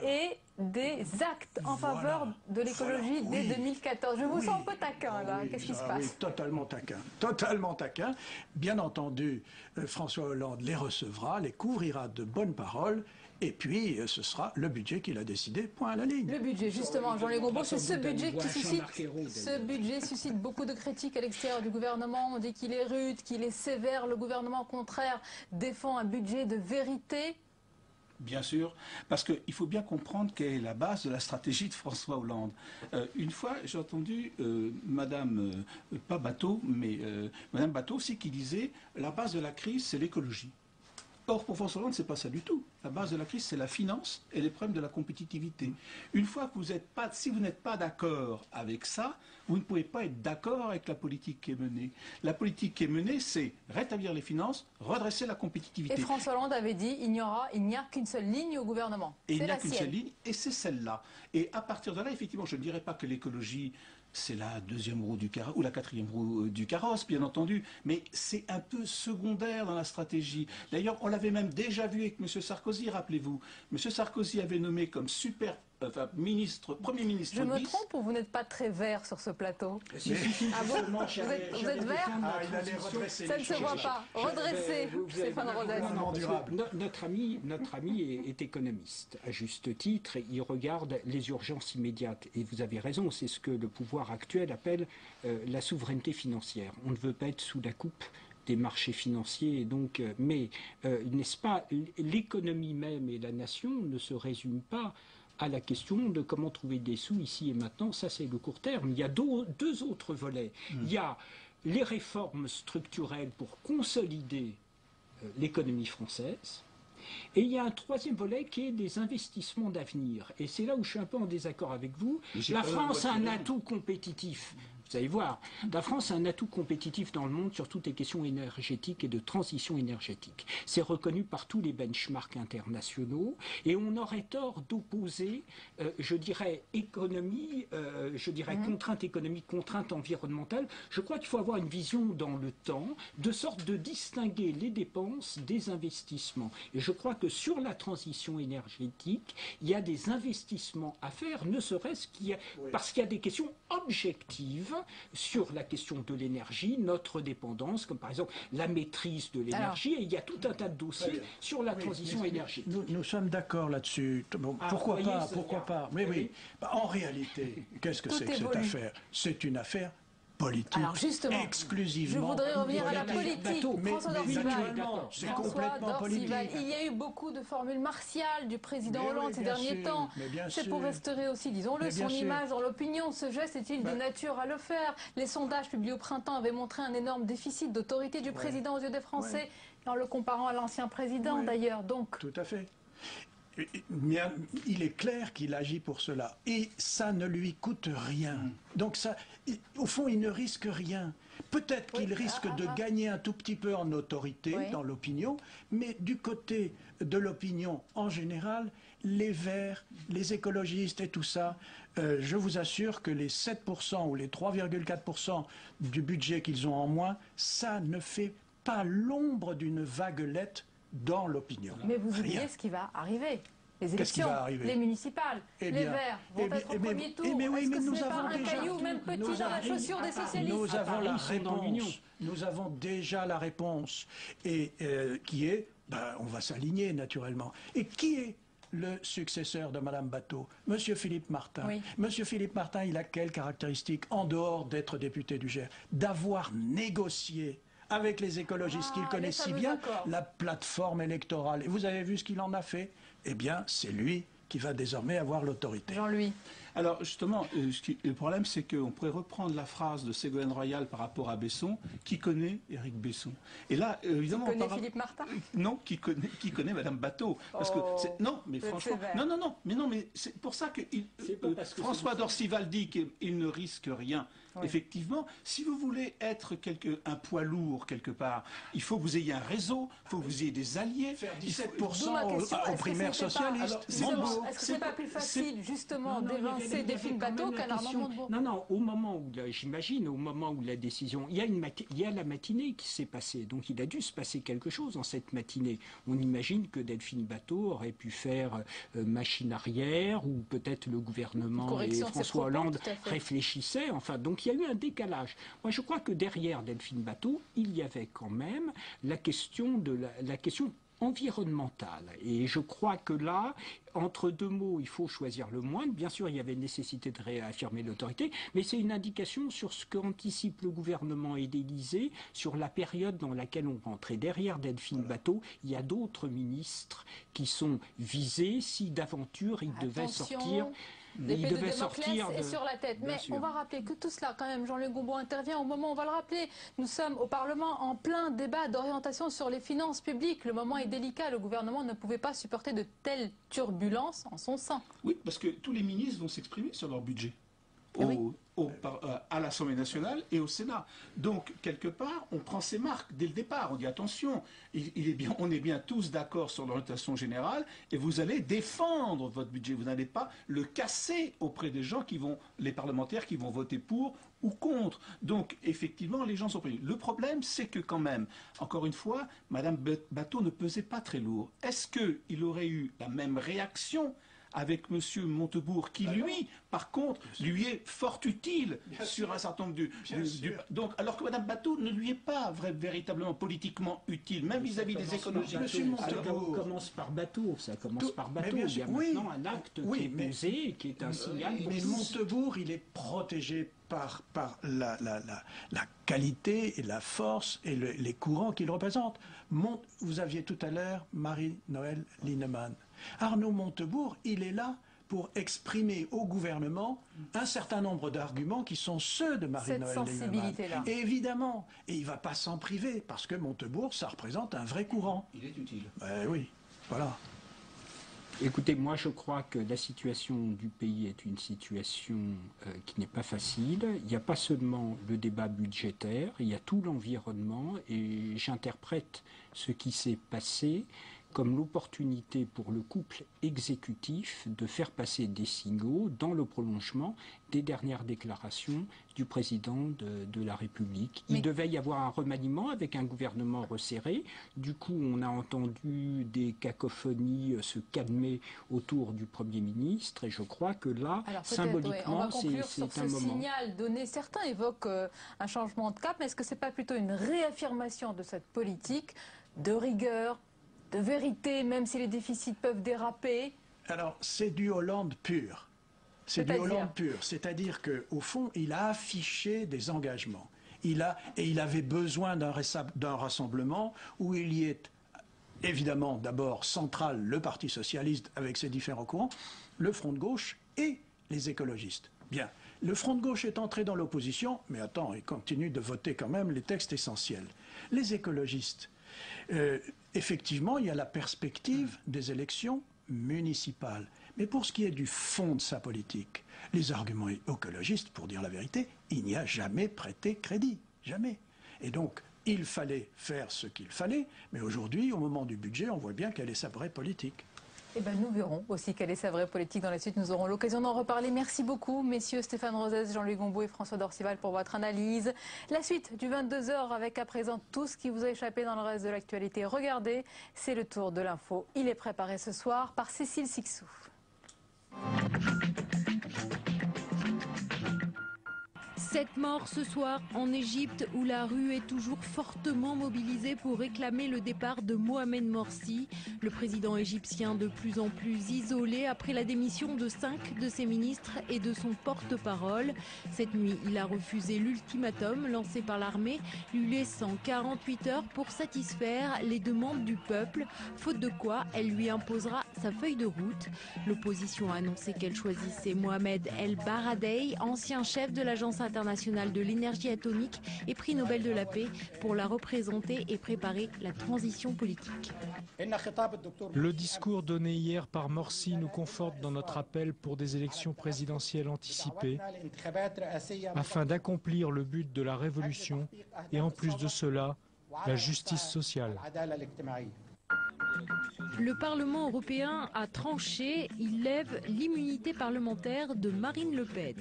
et des actes en faveur de l'écologie dès 2014. Je vous sens un peu taquin, là. Qu'est-ce qui se passe?
Oui, totalement taquin. Totalement taquin. Bien entendu, François Hollande les recevra, les couvrira de bonnes paroles. Et puis, ce sera le budget qu'il a décidé, point à la ligne.
Le budget, justement, Jean-Luc Gombault, c'est ce budget qui suscite beaucoup de critiques à l'extérieur du gouvernement. On dit qu'il est rude, qu'il est sévère. Le gouvernement, au contraire, défend un budget de vérité.
Bien sûr, parce qu'il faut bien comprendre quelle est la base de la stratégie de François Hollande. Une fois, j'ai entendu Madame, pas Batho, mais Madame Batho aussi qui disait la base de la crise, c'est l'écologie. Or, pour François Hollande, ce n'est pas ça du tout. La base de la crise, c'est la finance et les problèmes de la compétitivité. Une fois que si vous n'êtes pas d'accord avec ça, vous ne pouvez pas être d'accord avec la politique qui est menée. La politique qui est menée, c'est rétablir les finances, redresser la compétitivité.
Et François Hollande avait dit il n'y a qu'une seule ligne au gouvernement.
Et il n'y a qu'une seule ligne, et c'est celle-là. Et à partir de là, effectivement, je ne dirais pas que l'écologie, c'est la deuxième roue du carrosse, ou la quatrième roue du carrosse, bien entendu, mais c'est un peu secondaire dans la stratégie. D'ailleurs, on l'avait même déjà vu avec M. Sarkozy, rappelez-vous. M. Sarkozy avait nommé comme Premier ministre.
Je me trompe ou vous n'êtes pas très vert sur ce plateau? Vous êtes vert? Ça ne se voit pas. Redressez, Stéphane Rodez.
Notre ami est économiste, à juste titre. Il regarde les urgences immédiates. Et vous avez raison, c'est ce que le pouvoir actuel appelle la souveraineté financière. On ne veut pas être sous la coupe des marchés financiers, et donc, mais n'est-ce pas, l'économie même et la nation ne se résument pas à la question de comment trouver des sous ici et maintenant. Ça, c'est le court terme. Il y a deux autres volets. Il y a les réformes structurelles pour consolider l'économie française. Et il y a un troisième volet qui est des investissements d'avenir. Et c'est là où je suis un peu en désaccord avec vous. La France a un atout compétitif. Vous allez voir, la France a un atout compétitif dans le monde sur toutes les questions énergétiques et de transition énergétique. C'est reconnu par tous les benchmarks internationaux et on aurait tort d'opposer, je dirais, économie, contrainte économique, contrainte environnementale. Je crois qu'il faut avoir une vision dans le temps, de sorte de distinguer les dépenses des investissements. Et je crois que sur la transition énergétique, il y a des investissements à faire, ne serait-ce parce qu'il y a des questions objectives sur la question de l'énergie, notre dépendance, comme par exemple la maîtrise de l'énergie, et il y a tout un tas de dossiers sur la transition énergétique.
Nous sommes d'accord là-dessus. Bon, pourquoi pas? Mais oui. En réalité, qu'est-ce que c'est que cette affaire? C'est une affaire politique.
Alors justement,
exclusivement.
Je voudrais revenir à la politique. François Dorcival,
c'est complètement politique.
Il y a eu beaucoup de formules martiales du président Hollande ces derniers temps. C'est pour restaurer aussi, disons-le, son image dans l'opinion. Ce geste est-il de nature à le faire? Les sondages publiés au printemps avaient montré un énorme déficit d'autorité du président aux yeux des Français, en le comparant à l'ancien président d'ailleurs. Donc.
Tout à fait. Mais il est clair qu'il agit pour cela. Et ça ne lui coûte rien. Donc ça, au fond, il ne risque rien. Peut-être qu'il risque de gagner un tout petit peu en autorité dans l'opinion, mais du côté de l'opinion en général, les Verts, les écologistes et tout ça, je vous assure que les 7% ou les 3,4% du budget qu'ils ont en moins, ça ne fait pas l'ombre d'une vaguelette dans l'opinion.
Mais vous oubliez ce qui va arriver. Les élections, les municipales, les Verts vont être au premier tour. Est-ce que ce n'est pas un caillou, même petit, dans la chaussure des socialistes?
Nous avons la réponse. Nous avons déjà la réponse. Et qui est, on va s'aligner naturellement. Et qui est le successeur de Mme Batho, M. Philippe Martin.
Oui.
M. Philippe Martin, il a quelle caractéristique, en dehors d'être député du Gers? D'avoir négocié avec les écologistes qu'il connaît si bien la plateforme électorale. Et vous avez vu ce qu'il en a fait? Eh bien, c'est lui qui va désormais avoir l'autorité.
Jean-Louis.
Alors justement, le problème, c'est qu'on pourrait reprendre la phrase de Ségolène Royal par rapport à Besson, qui connaît Éric Besson. Et là, évidemment,
qui connaît Philippe Martin?
Non, qui connaît Madame Batho. Parce que non, mais franchement, mais c'est pour ça que François d'Orcival dit qu'il ne risque rien. Oui. Effectivement, si vous voulez être un poids lourd quelque part, il faut que vous ayez un réseau, il faut que vous ayez des alliés.
Faire 17% aux primaires socialistes.
Est-ce que ce n'est pas plus facile, justement, d'évincer Delphine Batho qu'un Arnaud Montebourg?
Non, au moment où, j'imagine, au moment où la décision... Il y a la matinée qui s'est passée, donc il a dû se passer quelque chose dans cette matinée. On imagine que Delphine Batho aurait pu faire machine arrière, ou peut-être le gouvernement et François Hollande réfléchissaient, enfin, donc il y a eu un décalage. Moi, je crois que derrière Delphine Batho, il y avait quand même la question environnementale. Et je crois que là, entre deux mots, il faut choisir le moindre. Bien sûr, il y avait nécessité de réaffirmer l'autorité, mais c'est une indication sur ce qu'anticipe le gouvernement et l'Élysée sur la période dans laquelle on rentre. Et derrière Delphine Batho, il y a d'autres ministres qui sont visés si d'aventure il devait sortir...
L'épée de Damoclès est sur la tête. Mais on va rappeler que tout cela, quand même, Jean-Luc Gombault intervient au moment où on va le rappeler. Nous sommes au Parlement en plein débat d'orientation sur les finances publiques. Le moment est délicat. Le gouvernement ne pouvait pas supporter de telles turbulences en son sein.
Oui, parce que tous les ministres vont s'exprimer sur leur budget. À l'Assemblée nationale et au Sénat. Donc, quelque part, on prend ses marques dès le départ. On dit attention, on est bien tous d'accord sur l'orientation générale et vous allez défendre votre budget. Vous n'allez pas le casser auprès des gens les parlementaires qui vont voter pour ou contre. Donc, effectivement, les gens sont pris. Le problème, c'est que quand même, encore une fois, Mme Batho ne pesait pas très lourd. Est-ce qu'il aurait eu la même réaction avec M. Montebourg, qui lui, par contre, lui est fort utile sur un certain nombre donc, alors que Mme Batho ne lui est pas véritablement politiquement utile, même vis-à-vis des écologistes.
Ça commence par Batho, il y a maintenant un acte qui est posé, qui est un signal.
Mais Montebourg, il est protégé par la qualité et la force et les courants qu'il représente. Vous aviez tout à l'heure Marie-Noëlle Lienemann. Arnaud Montebourg, il est là pour exprimer au gouvernement un certain nombre d'arguments qui sont ceux de Marie-Noëlle Lienemann. Et évidemment, et il ne va pas s'en priver, parce que Montebourg, ça représente un vrai courant.
Il est utile.
Oui, voilà.
Écoutez, moi je crois que la situation du pays est une situation qui n'est pas facile. Il n'y a pas seulement le débat budgétaire, il y a tout l'environnement, et j'interprète ce qui s'est passé comme l'opportunité pour le couple exécutif de faire passer des signaux dans le prolongement des dernières déclarations du président de la République. Il devait y avoir un remaniement avec un gouvernement resserré. Du coup, on a entendu des cacophonies se calmer autour du Premier ministre, et je crois que là, symboliquement, c'est un moment.
Sur ce signal donné, certains évoquent un changement de cap, mais est-ce que ce n'est pas plutôt une réaffirmation de cette politique de rigueur, de vérité, même si les déficits peuvent déraper?
Alors, c'est du Hollande pur. C'est du Hollande pur. C'est-à-dire qu'au fond, il a affiché des engagements. Il avait besoin d'un rassemblement où il y est évidemment d'abord central le Parti socialiste avec ses différents courants, le Front de gauche et les écologistes. Bien. Le Front de gauche est entré dans l'opposition, mais attends, il continue de voter quand même les textes essentiels. Les écologistes, effectivement, il y a la perspective des élections municipales. Mais pour ce qui est du fond de sa politique, les arguments écologistes, pour dire la vérité, il n'y a jamais prêté crédit. Jamais. Et donc, il fallait faire ce qu'il fallait, mais aujourd'hui, au moment du budget, on voit bien quelle est sa vraie politique.
Eh bien, nous verrons aussi quelle est sa vraie politique dans la suite. Nous aurons l'occasion d'en reparler. Merci beaucoup, messieurs Stéphane Rosès, Jean-Louis Gombault et François d'Orcival pour votre analyse. La suite du 22h avec à présent tout ce qui vous a échappé dans le reste de l'actualité. Regardez, c'est le tour de l'info. Il est préparé ce soir par Cécile Sixou.
7 morts ce soir en Égypte où la rue est toujours fortement mobilisée pour réclamer le départ de Mohamed Morsi, le président égyptien de plus en plus isolé après la démission de 5 de ses ministres et de son porte-parole. Cette nuit, il a refusé l'ultimatum lancé par l'armée, lui laissant 48 heures pour satisfaire les demandes du peuple, faute de quoi elle lui imposera sa feuille de route. L'opposition a annoncé qu'elle choisissait Mohamed El Baradei, ancien chef de l'Agence internationale de l'énergie atomique et prix Nobel de la paix, pour la représenter et préparer la transition politique.
Le discours donné hier par Morsi nous conforte dans notre appel pour des élections présidentielles anticipées afin d'accomplir le but de la révolution et en plus de cela, la justice sociale.
Le Parlement européen a tranché, il lève l'immunité parlementaire de Marine Le Pen.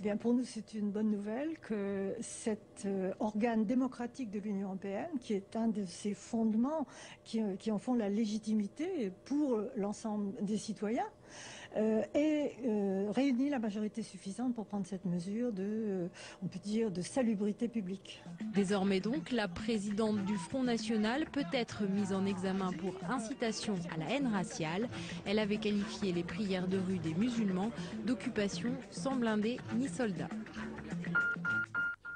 Bien, pour nous, c'est une bonne nouvelle que cet organe démocratique de l'Union européenne, qui est un de ses fondements, qui en font la légitimité pour l'ensemble des citoyens, ait réuni la majorité suffisante pour prendre cette mesure de, on peut dire, de salubrité publique.
Désormais donc, la présidente du Front National peut être mise en examen pour incitation à la haine raciale. Elle avait qualifié les prières de rue des musulmans d'occupation sans blindés ni soldats.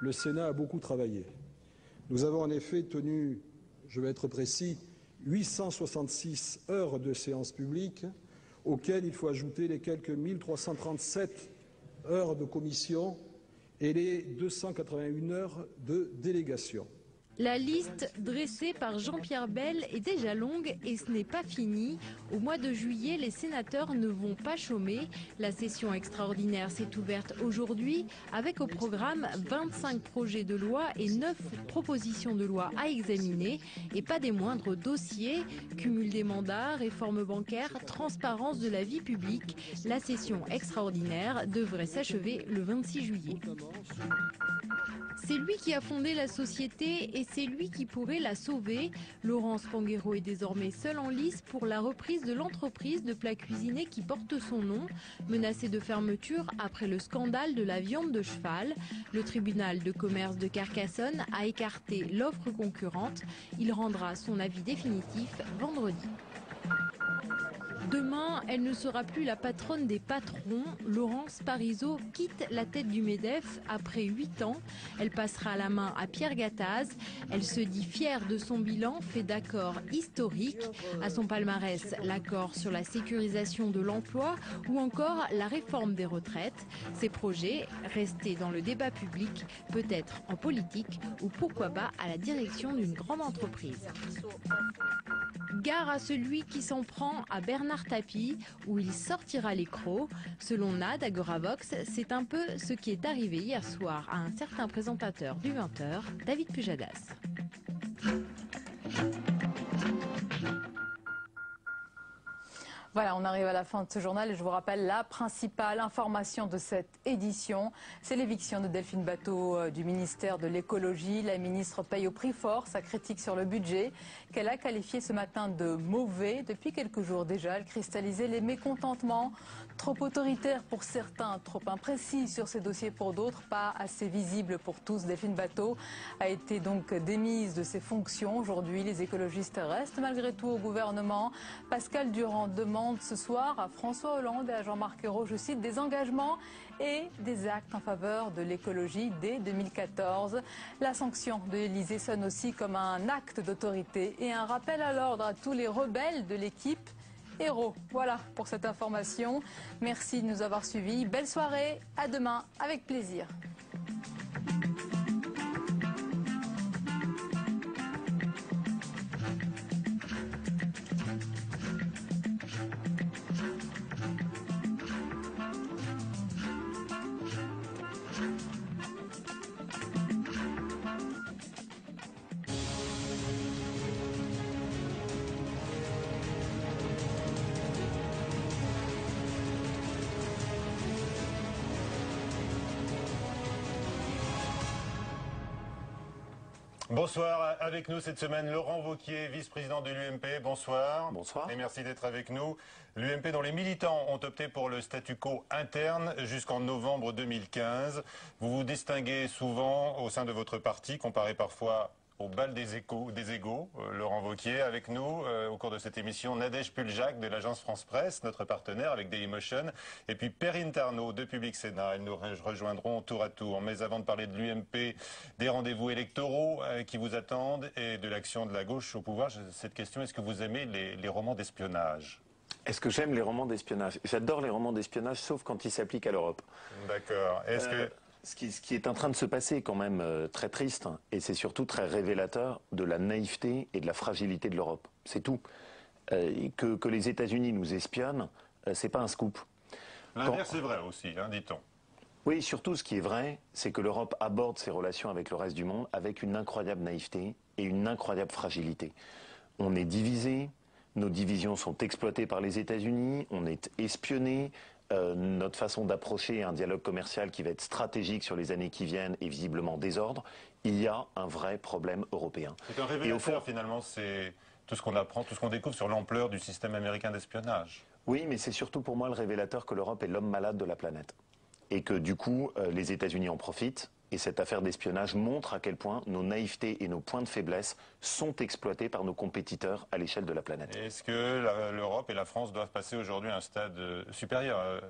Le Sénat a beaucoup travaillé. Nous avons en effet tenu, je vais être précis, 866 heures de séance publique, auxquelles il faut ajouter les quelques 1337 heures de commission et les 281 heures de délégation.
La liste dressée par Jean-Pierre Bel est déjà longue et ce n'est pas fini. Au mois de juillet, les sénateurs ne vont pas chômer. La session extraordinaire s'est ouverte aujourd'hui avec au programme 25 projets de loi et 9 propositions de loi à examiner. Et pas des moindres dossiers, cumul des mandats, réforme bancaire, transparence de la vie publique. La session extraordinaire devrait s'achever le 26 juillet. C'est lui qui a fondé la société et c'est lui qui pourrait la sauver. Laurence Panguero est désormais seul en lice pour la reprise de l'entreprise de plats cuisinés qui porte son nom. Menacée de fermeture après le scandale de la viande de cheval, le tribunal de commerce de Carcassonne a écarté l'offre concurrente. Il rendra son avis définitif vendredi. Demain, elle ne sera plus la patronne des patrons. Laurence Parisot quitte la tête du MEDEF après 8 ans. Elle passera la main à Pierre Gattaz. Elle se dit fière de son bilan fait d'accords historiques. À son palmarès, l'accord sur la sécurisation de l'emploi ou encore la réforme des retraites. Ces projets, restés dans le débat public, peut-être en politique ou pourquoi pas à la direction d'une grande entreprise. Gare à celui qui s'en prend à Bernard Tapie, où il sortira les crocs. Selon Nad Agoravox, c'est un peu ce qui est arrivé hier soir à un certain présentateur du 20h, David Pujadas.
Voilà, on arrive à la fin de ce journal et je vous rappelle la principale information de cette édition. C'est l'éviction de Delphine Batho du ministère de l'écologie. La ministre paye au prix fort sa critique sur le budget qu'elle a qualifié ce matin de mauvais. Depuis quelques jours déjà, elle cristallisait les mécontentements. Trop autoritaire pour certains, trop imprécis sur ces dossiers pour d'autres, pas assez visible pour tous. Delphine Batho a été donc démise de ses fonctions. Aujourd'hui, les écologistes restent malgré tout au gouvernement. Pascal Durand demande ce soir à François Hollande et à Jean-Marc Ayrault, je cite, des engagements et des actes en faveur de l'écologie dès 2014. La sanction de l'Élysée sonne aussi comme un acte d'autorité et un rappel à l'ordre à tous les rebelles de l'équipe Ayrault. Voilà pour cette information. Merci de nous avoir suivis. Belle soirée. À demain avec plaisir.
Bonsoir, avec nous cette semaine Laurent Wauquiez, vice-président de l'UMP. Bonsoir.
Bonsoir.
Et merci d'être avec nous. L'UMP dont les militants ont opté pour le statu quo interne jusqu'en novembre 2015. Vous vous distinguez souvent au sein de votre parti, comparé parfois au bal des égaux, Laurent Wauquiez. Avec nous, au cours de cette émission, Nadège Puljac de l'agence France Presse, notre partenaire avec Dailymotion, et puis Perrine Tarnaud de Public Sénat. Elles nous rejoindront tour à tour. Mais avant de parler de l'UMP, des rendez-vous électoraux qui vous attendent et de l'action de la gauche au pouvoir, cette question, est-ce que vous aimez les romans d'espionnage ?
Est-ce que j'aime les romans d'espionnage? J'adore les romans d'espionnage, sauf quand ils s'appliquent à l'Europe.
D'accord. Est-ce que...
Ce qui est en train de se passer est quand même très triste, et c'est surtout très révélateur de la naïveté et de la fragilité de l'Europe. C'est tout. Que les États-Unis nous espionnent, c'est pas un scoop.
L'inverse c'est vrai aussi, hein, dit-on.
Oui, surtout ce qui est vrai, c'est que l'Europe aborde ses relations avec le reste du monde avec une incroyable naïveté et une incroyable fragilité. On est divisé, nos divisions sont exploitées par les États-Unis, on est espionné. Notre façon d'approcher un dialogue commercial qui va être stratégique sur les années qui viennent est visiblement désordre. Il y a un vrai problème européen.
C'est un révélateur, au fond, finalement, c'est tout ce qu'on apprend, tout ce qu'on découvre sur l'ampleur du système américain d'espionnage.
Oui, mais c'est surtout pour moi le révélateur que l'Europe est l'homme malade de la planète. Et que du coup, les États-Unis en profitent. Et cette affaire d'espionnage montre à quel point nos naïvetés et nos points de faiblesse sont exploités par nos compétiteurs à l'échelle de la planète.
Est-ce que l'Europe et la France doivent passer aujourd'hui à un stade supérieur,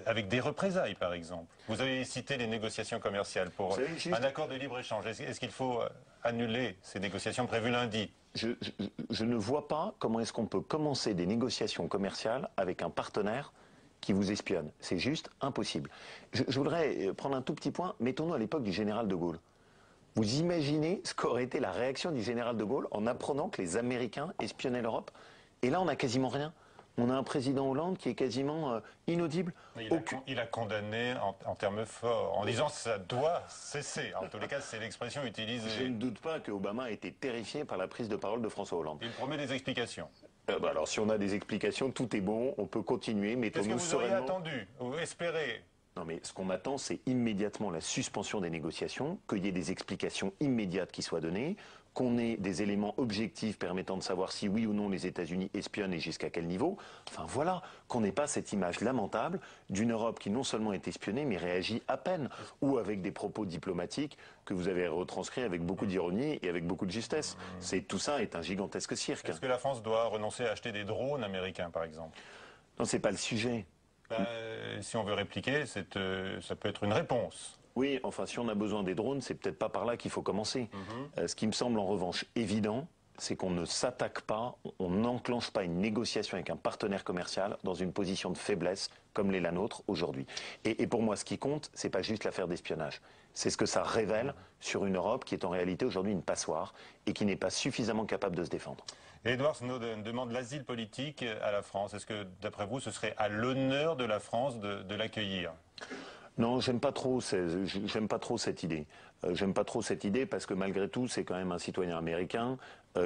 avec des représailles par exemple? Vous avez cité les négociations commerciales pour un accord de libre-échange. Est-ce qu'il faut annuler ces négociations prévues lundi?
Je ne vois pas comment est-ce qu'on peut commencer des négociations commerciales avec un partenaire qui vous espionne. C'est juste impossible. Je voudrais prendre un tout petit point. Mettons-nous à l'époque du général de Gaulle. Vous imaginez ce qu'aurait été la réaction du général de Gaulle en apprenant que les Américains espionnaient l'Europe? Et là, on n'a quasiment rien. On a un président Hollande qui est quasiment inaudible.
Il a condamné en termes forts, en disant ça doit cesser. En tous les cas, c'est l'expression utilisée.
Je ne doute pas que Obama a été terrifié par la prise de parole de François Hollande.
Il promet des explications.
Alors, si on a des explications, tout est bon, on peut continuer, mettons-nous sereinement.
Qu'est-ce que vous auriez attendu ou espéré?
Non, mais ce qu'on attend, c'est immédiatement la suspension des négociations, qu'il y ait des explications immédiates qui soient données, qu'on ait des éléments objectifs permettant de savoir si oui ou non les États-Unis espionnent et jusqu'à quel niveau. Enfin voilà, qu'on n'ait pas cette image lamentable d'une Europe qui non seulement est espionnée, mais réagit à peine, ou avec des propos diplomatiques que vous avez retranscrits avec beaucoup d'ironie et avec beaucoup de justesse. Tout ça est un gigantesque cirque.
Est-ce que la France doit renoncer à acheter des drones américains, par exemple?
Non, c'est pas le sujet.
Si on veut répliquer, ça peut être une réponse.
Oui, enfin, si on a besoin des drones, c'est peut-être pas par là qu'il faut commencer. Ce qui me semble en revanche évident, c'est qu'on ne s'attaque pas, on n'enclenche pas une négociation avec un partenaire commercial dans une position de faiblesse comme l'est la nôtre aujourd'hui. Et pour moi, ce qui compte, c'est pas juste l'affaire d'espionnage. C'est ce que ça révèle sur une Europe qui est en réalité aujourd'hui une passoire et qui n'est pas suffisamment capable de se défendre.
Edward Snowden demande l'asile politique à la France. Est-ce que, d'après vous, ce serait à l'honneur de la France de l'accueillir?
Non, j'aime pas trop cette idée. J'aime pas trop cette idée parce que malgré tout, c'est quand même un citoyen américain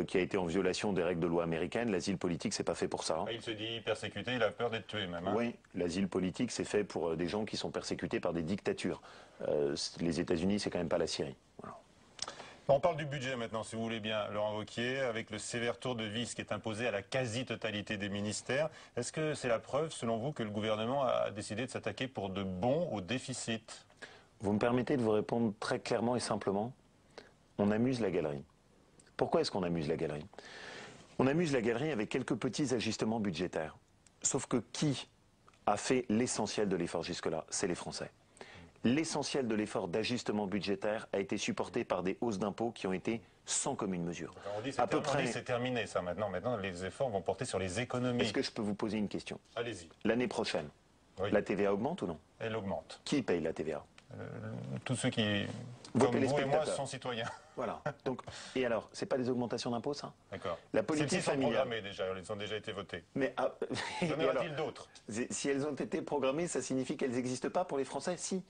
qui a été en violation des règles de loi américaines. L'asile politique, c'est pas fait pour ça.
Il se dit persécuté, il a peur d'être tué même. Hein.
Oui, l'asile politique, c'est fait pour des gens qui sont persécutés par des dictatures. Les États-Unis, c'est quand même pas la Syrie. Voilà.
On parle du budget maintenant, si vous voulez bien, Laurent Wauquiez, avec le sévère tour de vis qui est imposé à la quasi-totalité des ministères. Est-ce que c'est la preuve, selon vous, que le gouvernement a décidé de s'attaquer pour de bon au déficit?
Vous me permettez de vous répondre très clairement et simplement? On amuse la galerie. Pourquoi est-ce qu'on amuse la galerie? On amuse la galerie avec quelques petits ajustements budgétaires. Sauf que qui a fait l'essentiel de l'effort jusque-là? C'est les Français. L'essentiel de l'effort d'ajustement budgétaire a été supporté par des hausses d'impôts qui ont été sans commune mesure.
On dit c'est terminé ça maintenant. Maintenant, les efforts vont porter sur les économies.
Est-ce que je peux vous poser une question?
Allez-y.
L'année prochaine,
oui.
La TVA augmente ou non?
Elle augmente.
Qui paye la TVA?
Tous ceux qui, comme vous et moi, sont citoyens.
Voilà. Donc, et alors, c'est pas des augmentations d'impôts, ça?
D'accord.
La politique familiale.
Sont programmées déjà, elles ont déjà été votées.
Mais
y en aura-t-il d'autres?
Si elles ont été programmées, ça signifie qu'elles n'existent pas pour les Français? Si.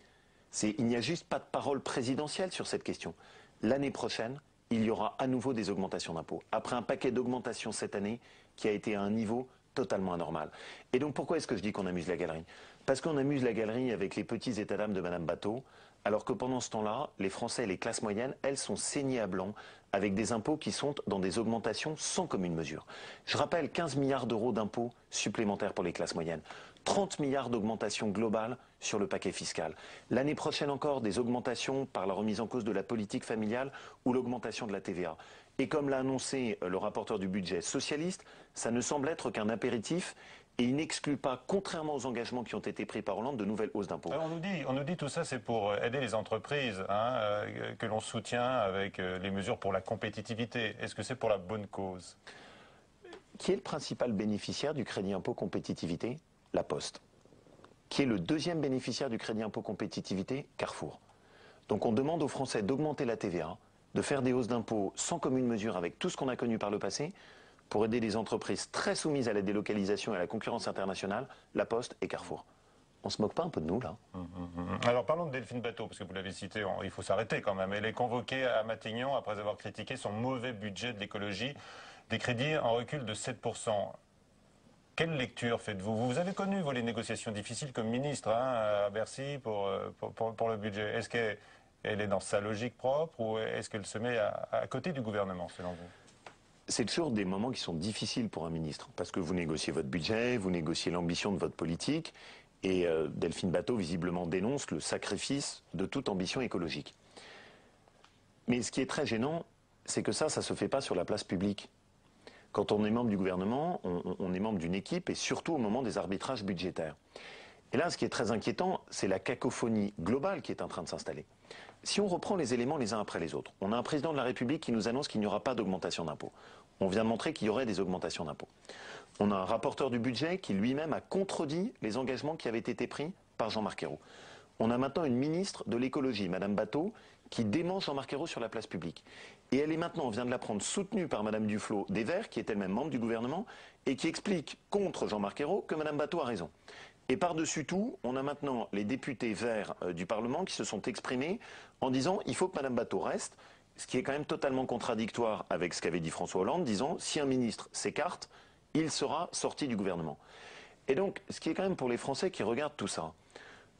Il n'y a juste pas de parole présidentielle sur cette question. L'année prochaine, il y aura à nouveau des augmentations d'impôts. Après un paquet d'augmentations cette année qui a été à un niveau totalement anormal. Et donc pourquoi est-ce que je dis qu'on amuse la galerie? Parce qu'on amuse la galerie avec les petits états d'âme de Madame Bateau, alors que pendant ce temps-là, les Français et les classes moyennes, elles sont saignées à blanc avec des impôts qui sont dans des augmentations sans commune mesure. Je rappelle 15 milliards d'euros d'impôts supplémentaires pour les classes moyennes, 30 milliards d'augmentations globales sur le paquet fiscal. L'année prochaine encore, des augmentations par la remise en cause de la politique familiale ou l'augmentation de la TVA. Et comme l'a annoncé le rapporteur du budget socialiste, ça ne semble être qu'un apéritif et il n'exclut pas, contrairement aux engagements qui ont été pris par Hollande, de nouvelles hausses d'impôts.
On nous dit tout ça, c'est pour aider les entreprises, que l'on soutient avec les mesures pour la compétitivité. Est-ce que c'est pour la bonne cause?
Qui est le principal bénéficiaire du crédit impôt compétitivité? La Poste. Qui est le deuxième bénéficiaire du crédit impôt compétitivité? Carrefour. Donc on demande aux Français d'augmenter la TVA, de faire des hausses d'impôts sans commune mesure avec tout ce qu'on a connu par le passé, pour aider des entreprises très soumises à la délocalisation et à la concurrence internationale, La Poste et Carrefour. On se moque pas un peu de nous, là?
Alors parlons de Delphine Batho, parce que vous l'avez cité, il faut s'arrêter quand même. Elle est convoquée à Matignon après avoir critiqué son mauvais budget de l'écologie, des crédits en recul de 7%. Quelle lecture faites-vous? Vous avez connu, vous, les négociations difficiles comme ministre à Bercy pour le budget. Est-ce qu'elle est dans sa logique propre ou est-ce qu'elle se met à côté du gouvernement, selon vous?
C'est toujours des moments qui sont difficiles pour un ministre, parce que vous négociez votre budget, vous négociez l'ambition de votre politique, et Delphine Batho visiblement dénonce le sacrifice de toute ambition écologique. Mais ce qui est très gênant, c'est que ça se fait pas sur la place publique. Quand on est membre du gouvernement, on est membre d'une équipe, et surtout au moment des arbitrages budgétaires. Et là, ce qui est très inquiétant, c'est la cacophonie globale qui est en train de s'installer. Si on reprend les éléments les uns après les autres, on a un président de la République qui nous annonce qu'il n'y aura pas d'augmentation d'impôts. On vient de montrer qu'il y aurait des augmentations d'impôts. On a un rapporteur du budget qui lui-même a contredit les engagements qui avaient été pris par Jean-Marc Ayrault. On a maintenant une ministre de l'écologie, Madame Batho, qui dément Jean-Marc Ayrault sur la place publique. Et elle est maintenant, on vient de l'apprendre, soutenue par Madame Duflot des Verts, qui est elle-même membre du gouvernement, et qui explique contre Jean-Marc Ayrault que Madame Batho a raison. Et par-dessus tout, on a maintenant les députés verts du Parlement qui se sont exprimés en disant il faut que Madame Batho reste, ce qui est quand même totalement contradictoire avec ce qu'avait dit François Hollande, disant si un ministre s'écarte, il sera sorti du gouvernement. Et donc, ce qui est quand même pour les Français qui regardent tout ça,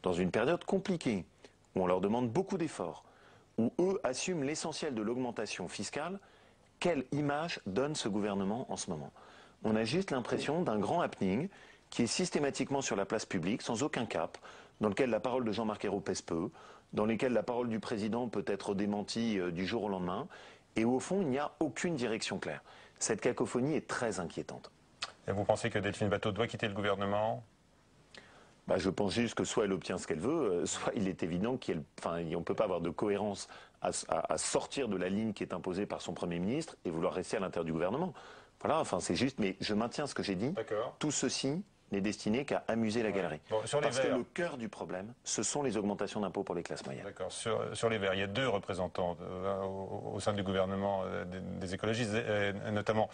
dans une période compliquée, où on leur demande beaucoup d'efforts, où eux assument l'essentiel de l'augmentation fiscale, quelle image donne ce gouvernement en ce moment? On a juste l'impression d'un grand happening qui est systématiquement sur la place publique, sans aucun cap, dans lequel la parole de Jean-Marc Ayrault pèse peu, dans lequel la parole du président peut être démentie du jour au lendemain, et où au fond, il n'y a aucune direction claire. Cette cacophonie est très inquiétante.
Et vous pensez que Delphine Batho doit quitter le gouvernement?
Je pense juste que soit elle obtient ce qu'elle veut, soit il est évident qu'on ne peut pas avoir de cohérence à sortir de la ligne qui est imposée par son Premier ministre et vouloir rester à l'intérieur du gouvernement. Voilà, c'est juste, mais je maintiens ce que j'ai dit. Tout ceci n'est destiné qu'à amuser la galerie.
Bon,
parce que le cœur du problème, ce sont les augmentations d'impôts pour les classes moyennes.
D'accord. Sur les Verts, il y a deux représentants au sein du gouvernement des écologistes, notamment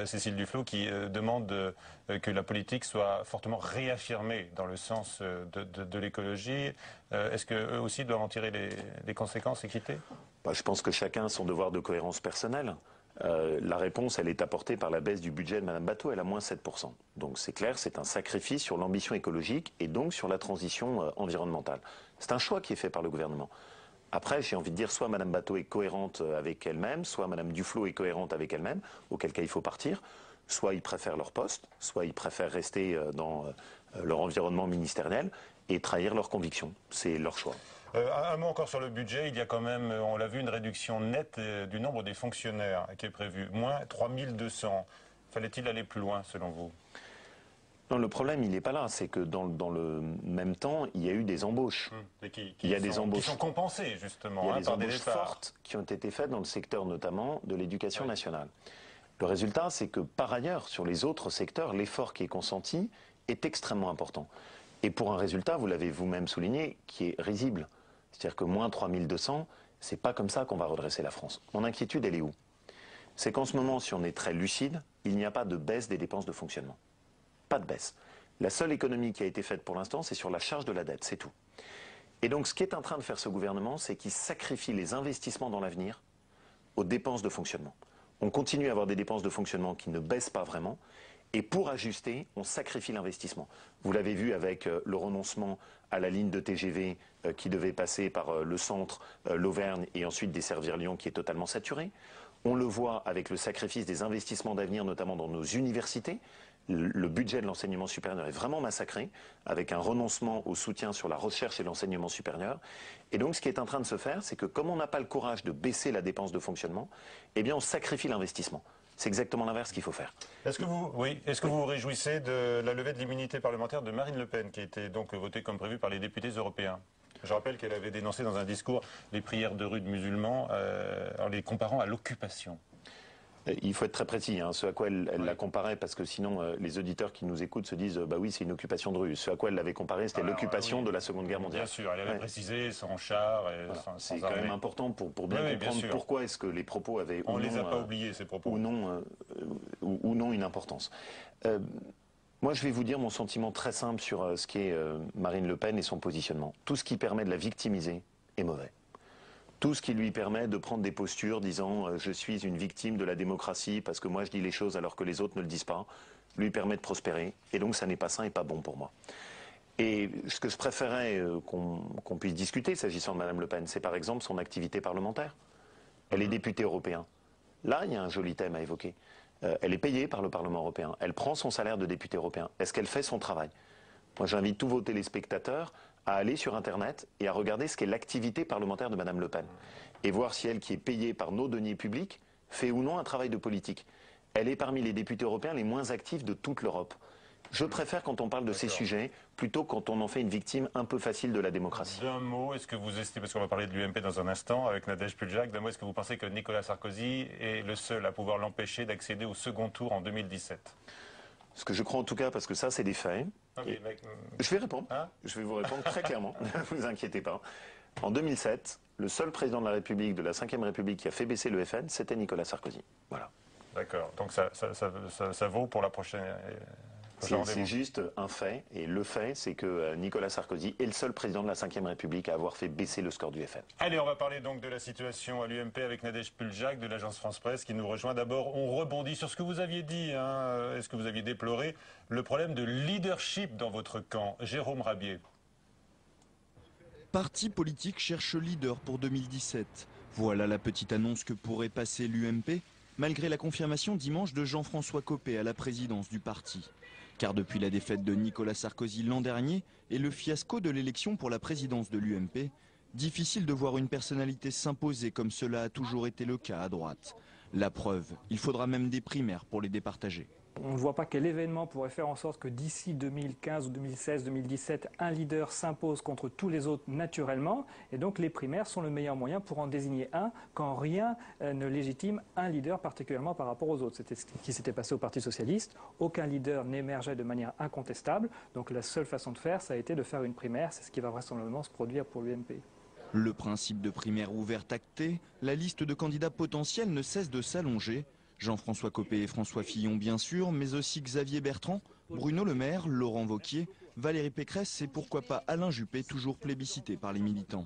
Cécile Duflot, qui demande que la politique soit fortement réaffirmée dans le sens de l'écologie. Est-ce qu'eux aussi doivent en tirer les conséquences équitées?
Je pense que chacun a son devoir de cohérence personnelle. La réponse, elle est apportée par la baisse du budget de Mme Batho, elle a moins 7%. Donc c'est clair, c'est un sacrifice sur l'ambition écologique et donc sur la transition environnementale. C'est un choix qui est fait par le gouvernement. Après, j'ai envie de dire, soit Mme Batho est cohérente avec elle-même, soit Mme Duflot est cohérente avec elle-même, auquel cas il faut partir, soit ils préfèrent leur poste, soit ils préfèrent rester dans leur environnement ministériel et trahir leurs convictions. C'est leur choix.
Un mot encore sur le budget. Il y a quand même, on l'a vu, une réduction nette du nombre des fonctionnaires qui est prévue. Moins 3200. Fallait-il aller plus loin, selon vous?
Non, le problème, il n'est pas là. C'est que dans le même temps, il y a eu des embauches.
Qui sont compensées, justement.
Il y a des embauches fortes qui ont été faites dans le secteur, notamment, de l'éducation nationale. Le résultat, c'est que, par ailleurs, sur les autres secteurs, l'effort qui est consenti est extrêmement important. Et pour un résultat, vous l'avez vous-même souligné, qui est risible. C'est-à-dire que moins 3200, c'est pas comme ça qu'on va redresser la France. Mon inquiétude, elle est où? C'est qu'en ce moment, si on est très lucide, il n'y a pas de baisse des dépenses de fonctionnement. Pas de baisse. La seule économie qui a été faite pour l'instant, c'est sur la charge de la dette, c'est tout. Et donc, ce qui est en train de faire ce gouvernement, c'est qu'il sacrifie les investissements dans l'avenir aux dépenses de fonctionnement. On continue à avoir des dépenses de fonctionnement qui ne baissent pas vraiment, et pour ajuster, on sacrifie l'investissement. Vous l'avez vu avec le renoncement à la ligne de TGV qui devait passer par le centre, l'Auvergne et ensuite desservir Lyon qui est totalement saturé. On le voit avec le sacrifice des investissements d'avenir, notamment dans nos universités. Le budget de l'enseignement supérieur est vraiment massacré, avec un renoncement au soutien sur la recherche et l'enseignement supérieur. Et donc ce qui est en train de se faire, c'est que comme on n'a pas le courage de baisser la dépense de fonctionnement, eh bien on sacrifie l'investissement. C'est exactement l'inverse qu'il faut faire.
Est-ce que vous vous réjouissez de la levée de l'immunité parlementaire de Marine Le Pen, qui a été donc votée comme prévu par les députés européens? Je rappelle qu'elle avait dénoncé dans un discours les prières de rue de musulmans en les comparant à l'occupation.
Il faut être très précis, hein, ce à quoi elle la comparait, parce que sinon les auditeurs qui nous écoutent se disent bah oui, c'est une occupation de rue. Ce à quoi elle l'avait comparé, c'était l'occupation de la Seconde Guerre mondiale.
Bien sûr, elle avait précisé sans char et
voilà.
sans
C'est quand même important pour bien comprendre pourquoi est-ce que les propos avaient
on les a pas oubliés, ces propos.
ou non une importance. Moi, je vais vous dire mon sentiment très simple sur ce qu'est Marine Le Pen et son positionnement. Tout ce qui permet de la victimiser est mauvais. Tout ce qui lui permet de prendre des postures disant je suis une victime de la démocratie parce que moi je dis les choses alors que les autres ne le disent pas, lui permet de prospérer. Et donc ça n'est pas sain et pas bon pour moi. Et ce que je préférais qu'on puisse discuter s'agissant de Mme Le Pen, c'est par exemple son activité parlementaire. Elle est députée européenne. Là, il y a un joli thème à évoquer. Elle est payée par le Parlement européen. Elle prend son salaire de députée européen. Est-ce qu'elle fait son travail? Moi, j'invite tous vos téléspectateurs à aller sur Internet et à regarder ce qu'est l'activité parlementaire de Mme Le Pen. Et voir si elle, qui est payée par nos deniers publics, fait ou non un travail de politique. Elle est parmi les députés européens les moins actifs de toute l'Europe. Je préfère quand on parle de ces sujets, plutôt quand on en fait une victime un peu facile de la démocratie.
D'un mot, est-ce que vous estimez, parce qu'on va parler de l'UMP dans un instant, avec Nadège Puljac, d'un mot, est-ce que vous pensez que Nicolas Sarkozy est le seul à pouvoir l'empêcher d'accéder au second tour en 2017?
Ce que je crois en tout cas, parce que ça c'est des faits. Je vais répondre. Je vais vous répondre très clairement, ne vous inquiétez pas. En 2007, le seul président de la République, de la Ve République qui a fait baisser le FN, c'était Nicolas Sarkozy. Voilà.
D'accord, donc ça vaut pour la prochaine...
C'est juste un fait, et le fait, c'est que Nicolas Sarkozy est le seul président de la Ve République à avoir fait baisser le score du FN.
Allez, on va parler donc de la situation à l'UMP avec Nadège Puljac de l'agence France-Presse qui nous rejoint. D'abord, on rebondit sur ce que vous aviez dit, hein. Est-ce que vous aviez déploré le problème de leadership dans votre camp? Jérôme Rabier.
Parti politique cherche leader pour 2017. Voilà la petite annonce que pourrait passer l'UMP, malgré la confirmation dimanche de Jean-François Copé à la présidence du parti. Car depuis la défaite de Nicolas Sarkozy l'an dernier et le fiasco de l'élection pour la présidence de l'UMP, difficile de voir une personnalité s'imposer comme cela a toujours été le cas à droite. La preuve, il faudra même des primaires pour les départager.
On ne voit pas quel événement pourrait faire en sorte que d'ici 2015 ou 2016, 2017, un leader s'impose contre tous les autres naturellement. Et donc les primaires sont le meilleur moyen pour en désigner un quand rien ne légitime un leader particulièrement par rapport aux autres. C'était ce qui s'était passé au Parti Socialiste. Aucun leader n'émergeait de manière incontestable. Donc la seule façon de faire, ça a été de faire une primaire. C'est ce qui va vraisemblablement se produire pour l'UMP.
Le principe de primaire ouverte acté, la liste de candidats potentiels ne cesse de s'allonger. Jean-François Copé et François Fillon bien sûr, mais aussi Xavier Bertrand, Bruno Le Maire, Laurent Wauquiez, Valérie Pécresse et pourquoi pas Alain Juppé, toujours plébiscité par les militants.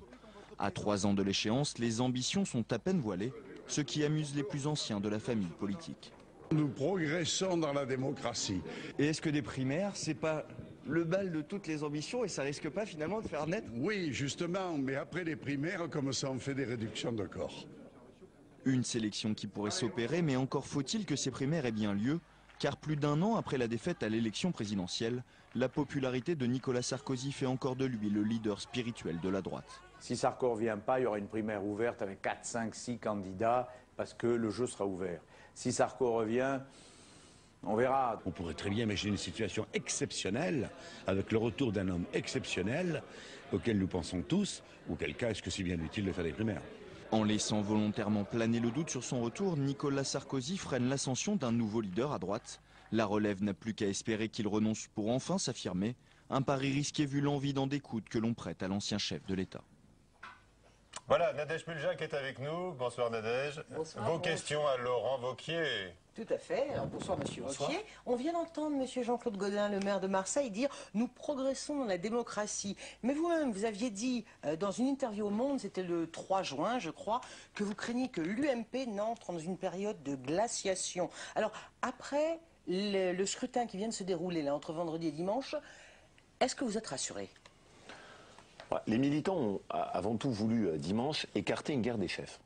À 3 ans de l'échéance, les ambitions sont à peine voilées, ce qui amuse les plus anciens de la famille politique.
Nous progressons dans la démocratie.
Et est-ce que des primaires, c'est pas le bal de toutes les ambitions et ça risque pas finalement de faire naître?
Oui, justement, mais après les primaires, comme ça, on fait des réductions de corps.
Une sélection qui pourrait s'opérer, mais encore faut-il que ces primaires aient bien lieu, car plus d'un an après la défaite à l'élection présidentielle, la popularité de Nicolas Sarkozy fait encore de lui le leader spirituel de la droite.
Si Sarko ne revient pas, il y aura une primaire ouverte avec 4, 5, 6 candidats, parce que le jeu sera ouvert. Si Sarko revient, on verra.
On pourrait très bien imaginer une situation exceptionnelle, avec le retour d'un homme exceptionnel, auquel nous pensons tous, auquel cas est-ce que c'est bien utile de faire des primaires?
En laissant volontairement planer le doute sur son retour, Nicolas Sarkozy freine l'ascension d'un nouveau leader à droite. La relève n'a plus qu'à espérer qu'il renonce pour enfin s'affirmer. Un pari risqué vu l'envie d'en découdre que l'on prête à l'ancien chef de l'État.
Voilà, Nadège Puljac est avec nous. Bonsoir Nadège.
Bonsoir.
Vos questions à Laurent Wauquiez.
Tout à fait. Alors, bonsoir Monsieur Wauquiez. On vient d'entendre Monsieur Jean-Claude Gaudin, le maire de Marseille, dire « Nous progressons dans la démocratie ». Mais vous-même, vous aviez dit dans une interview au Monde, c'était le 3 juin, je crois, que vous craignez que l'UMP n'entre dans une période de glaciation. Alors, après le scrutin qui vient de se dérouler là, entre vendredi et dimanche, est-ce que vous êtes rassuré?
Les militants ont avant tout voulu dimanche écarter une guerre des chefs.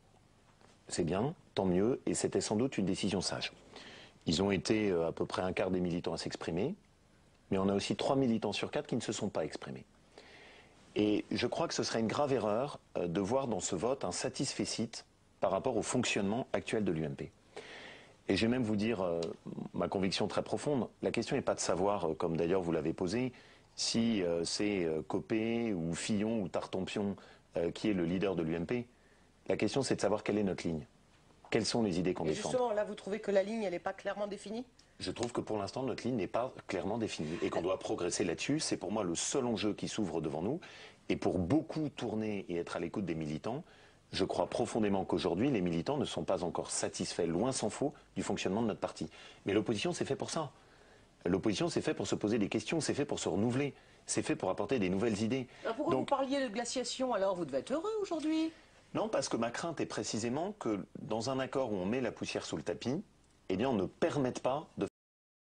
C'est bien, tant mieux, et c'était sans doute une décision sage. Ils ont été à peu près un quart des militants à s'exprimer, mais on a aussi 3 militants sur 4 qui ne se sont pas exprimés. Et je crois que ce serait une grave erreur de voir dans ce vote un satisfecit par rapport au fonctionnement actuel de l'UMP. Et je vais même vous dire ma conviction très profonde. La question n'est pas de savoir, comme d'ailleurs vous l'avez posé, si c'est Copé ou Fillon ou Tartampion qui est le leader de l'UMP. La question, c'est de savoir quelle est notre ligne. Quelles sont les idées qu'on défend.
Et justement, là, vous trouvez que la ligne, elle n'est pas clairement définie?
Je trouve que pour l'instant, notre ligne n'est pas clairement définie et qu'on doit progresser là-dessus. C'est pour moi le seul enjeu qui s'ouvre devant nous. Et pour beaucoup tourner et être à l'écoute des militants, je crois profondément qu'aujourd'hui, les militants ne sont pas encore satisfaits, loin s'en faut, du fonctionnement de notre parti. Mais l'opposition, c'est fait pour ça. L'opposition, c'est fait pour se poser des questions, c'est fait pour se renouveler, c'est fait pour apporter des nouvelles idées.
Alors pourquoi vous parliez de glaciation alors? Vous devez être heureux aujourd'hui.
Non, parce que ma crainte est précisément que dans un accord où on met la poussière sous le tapis, eh bien on ne permette pas de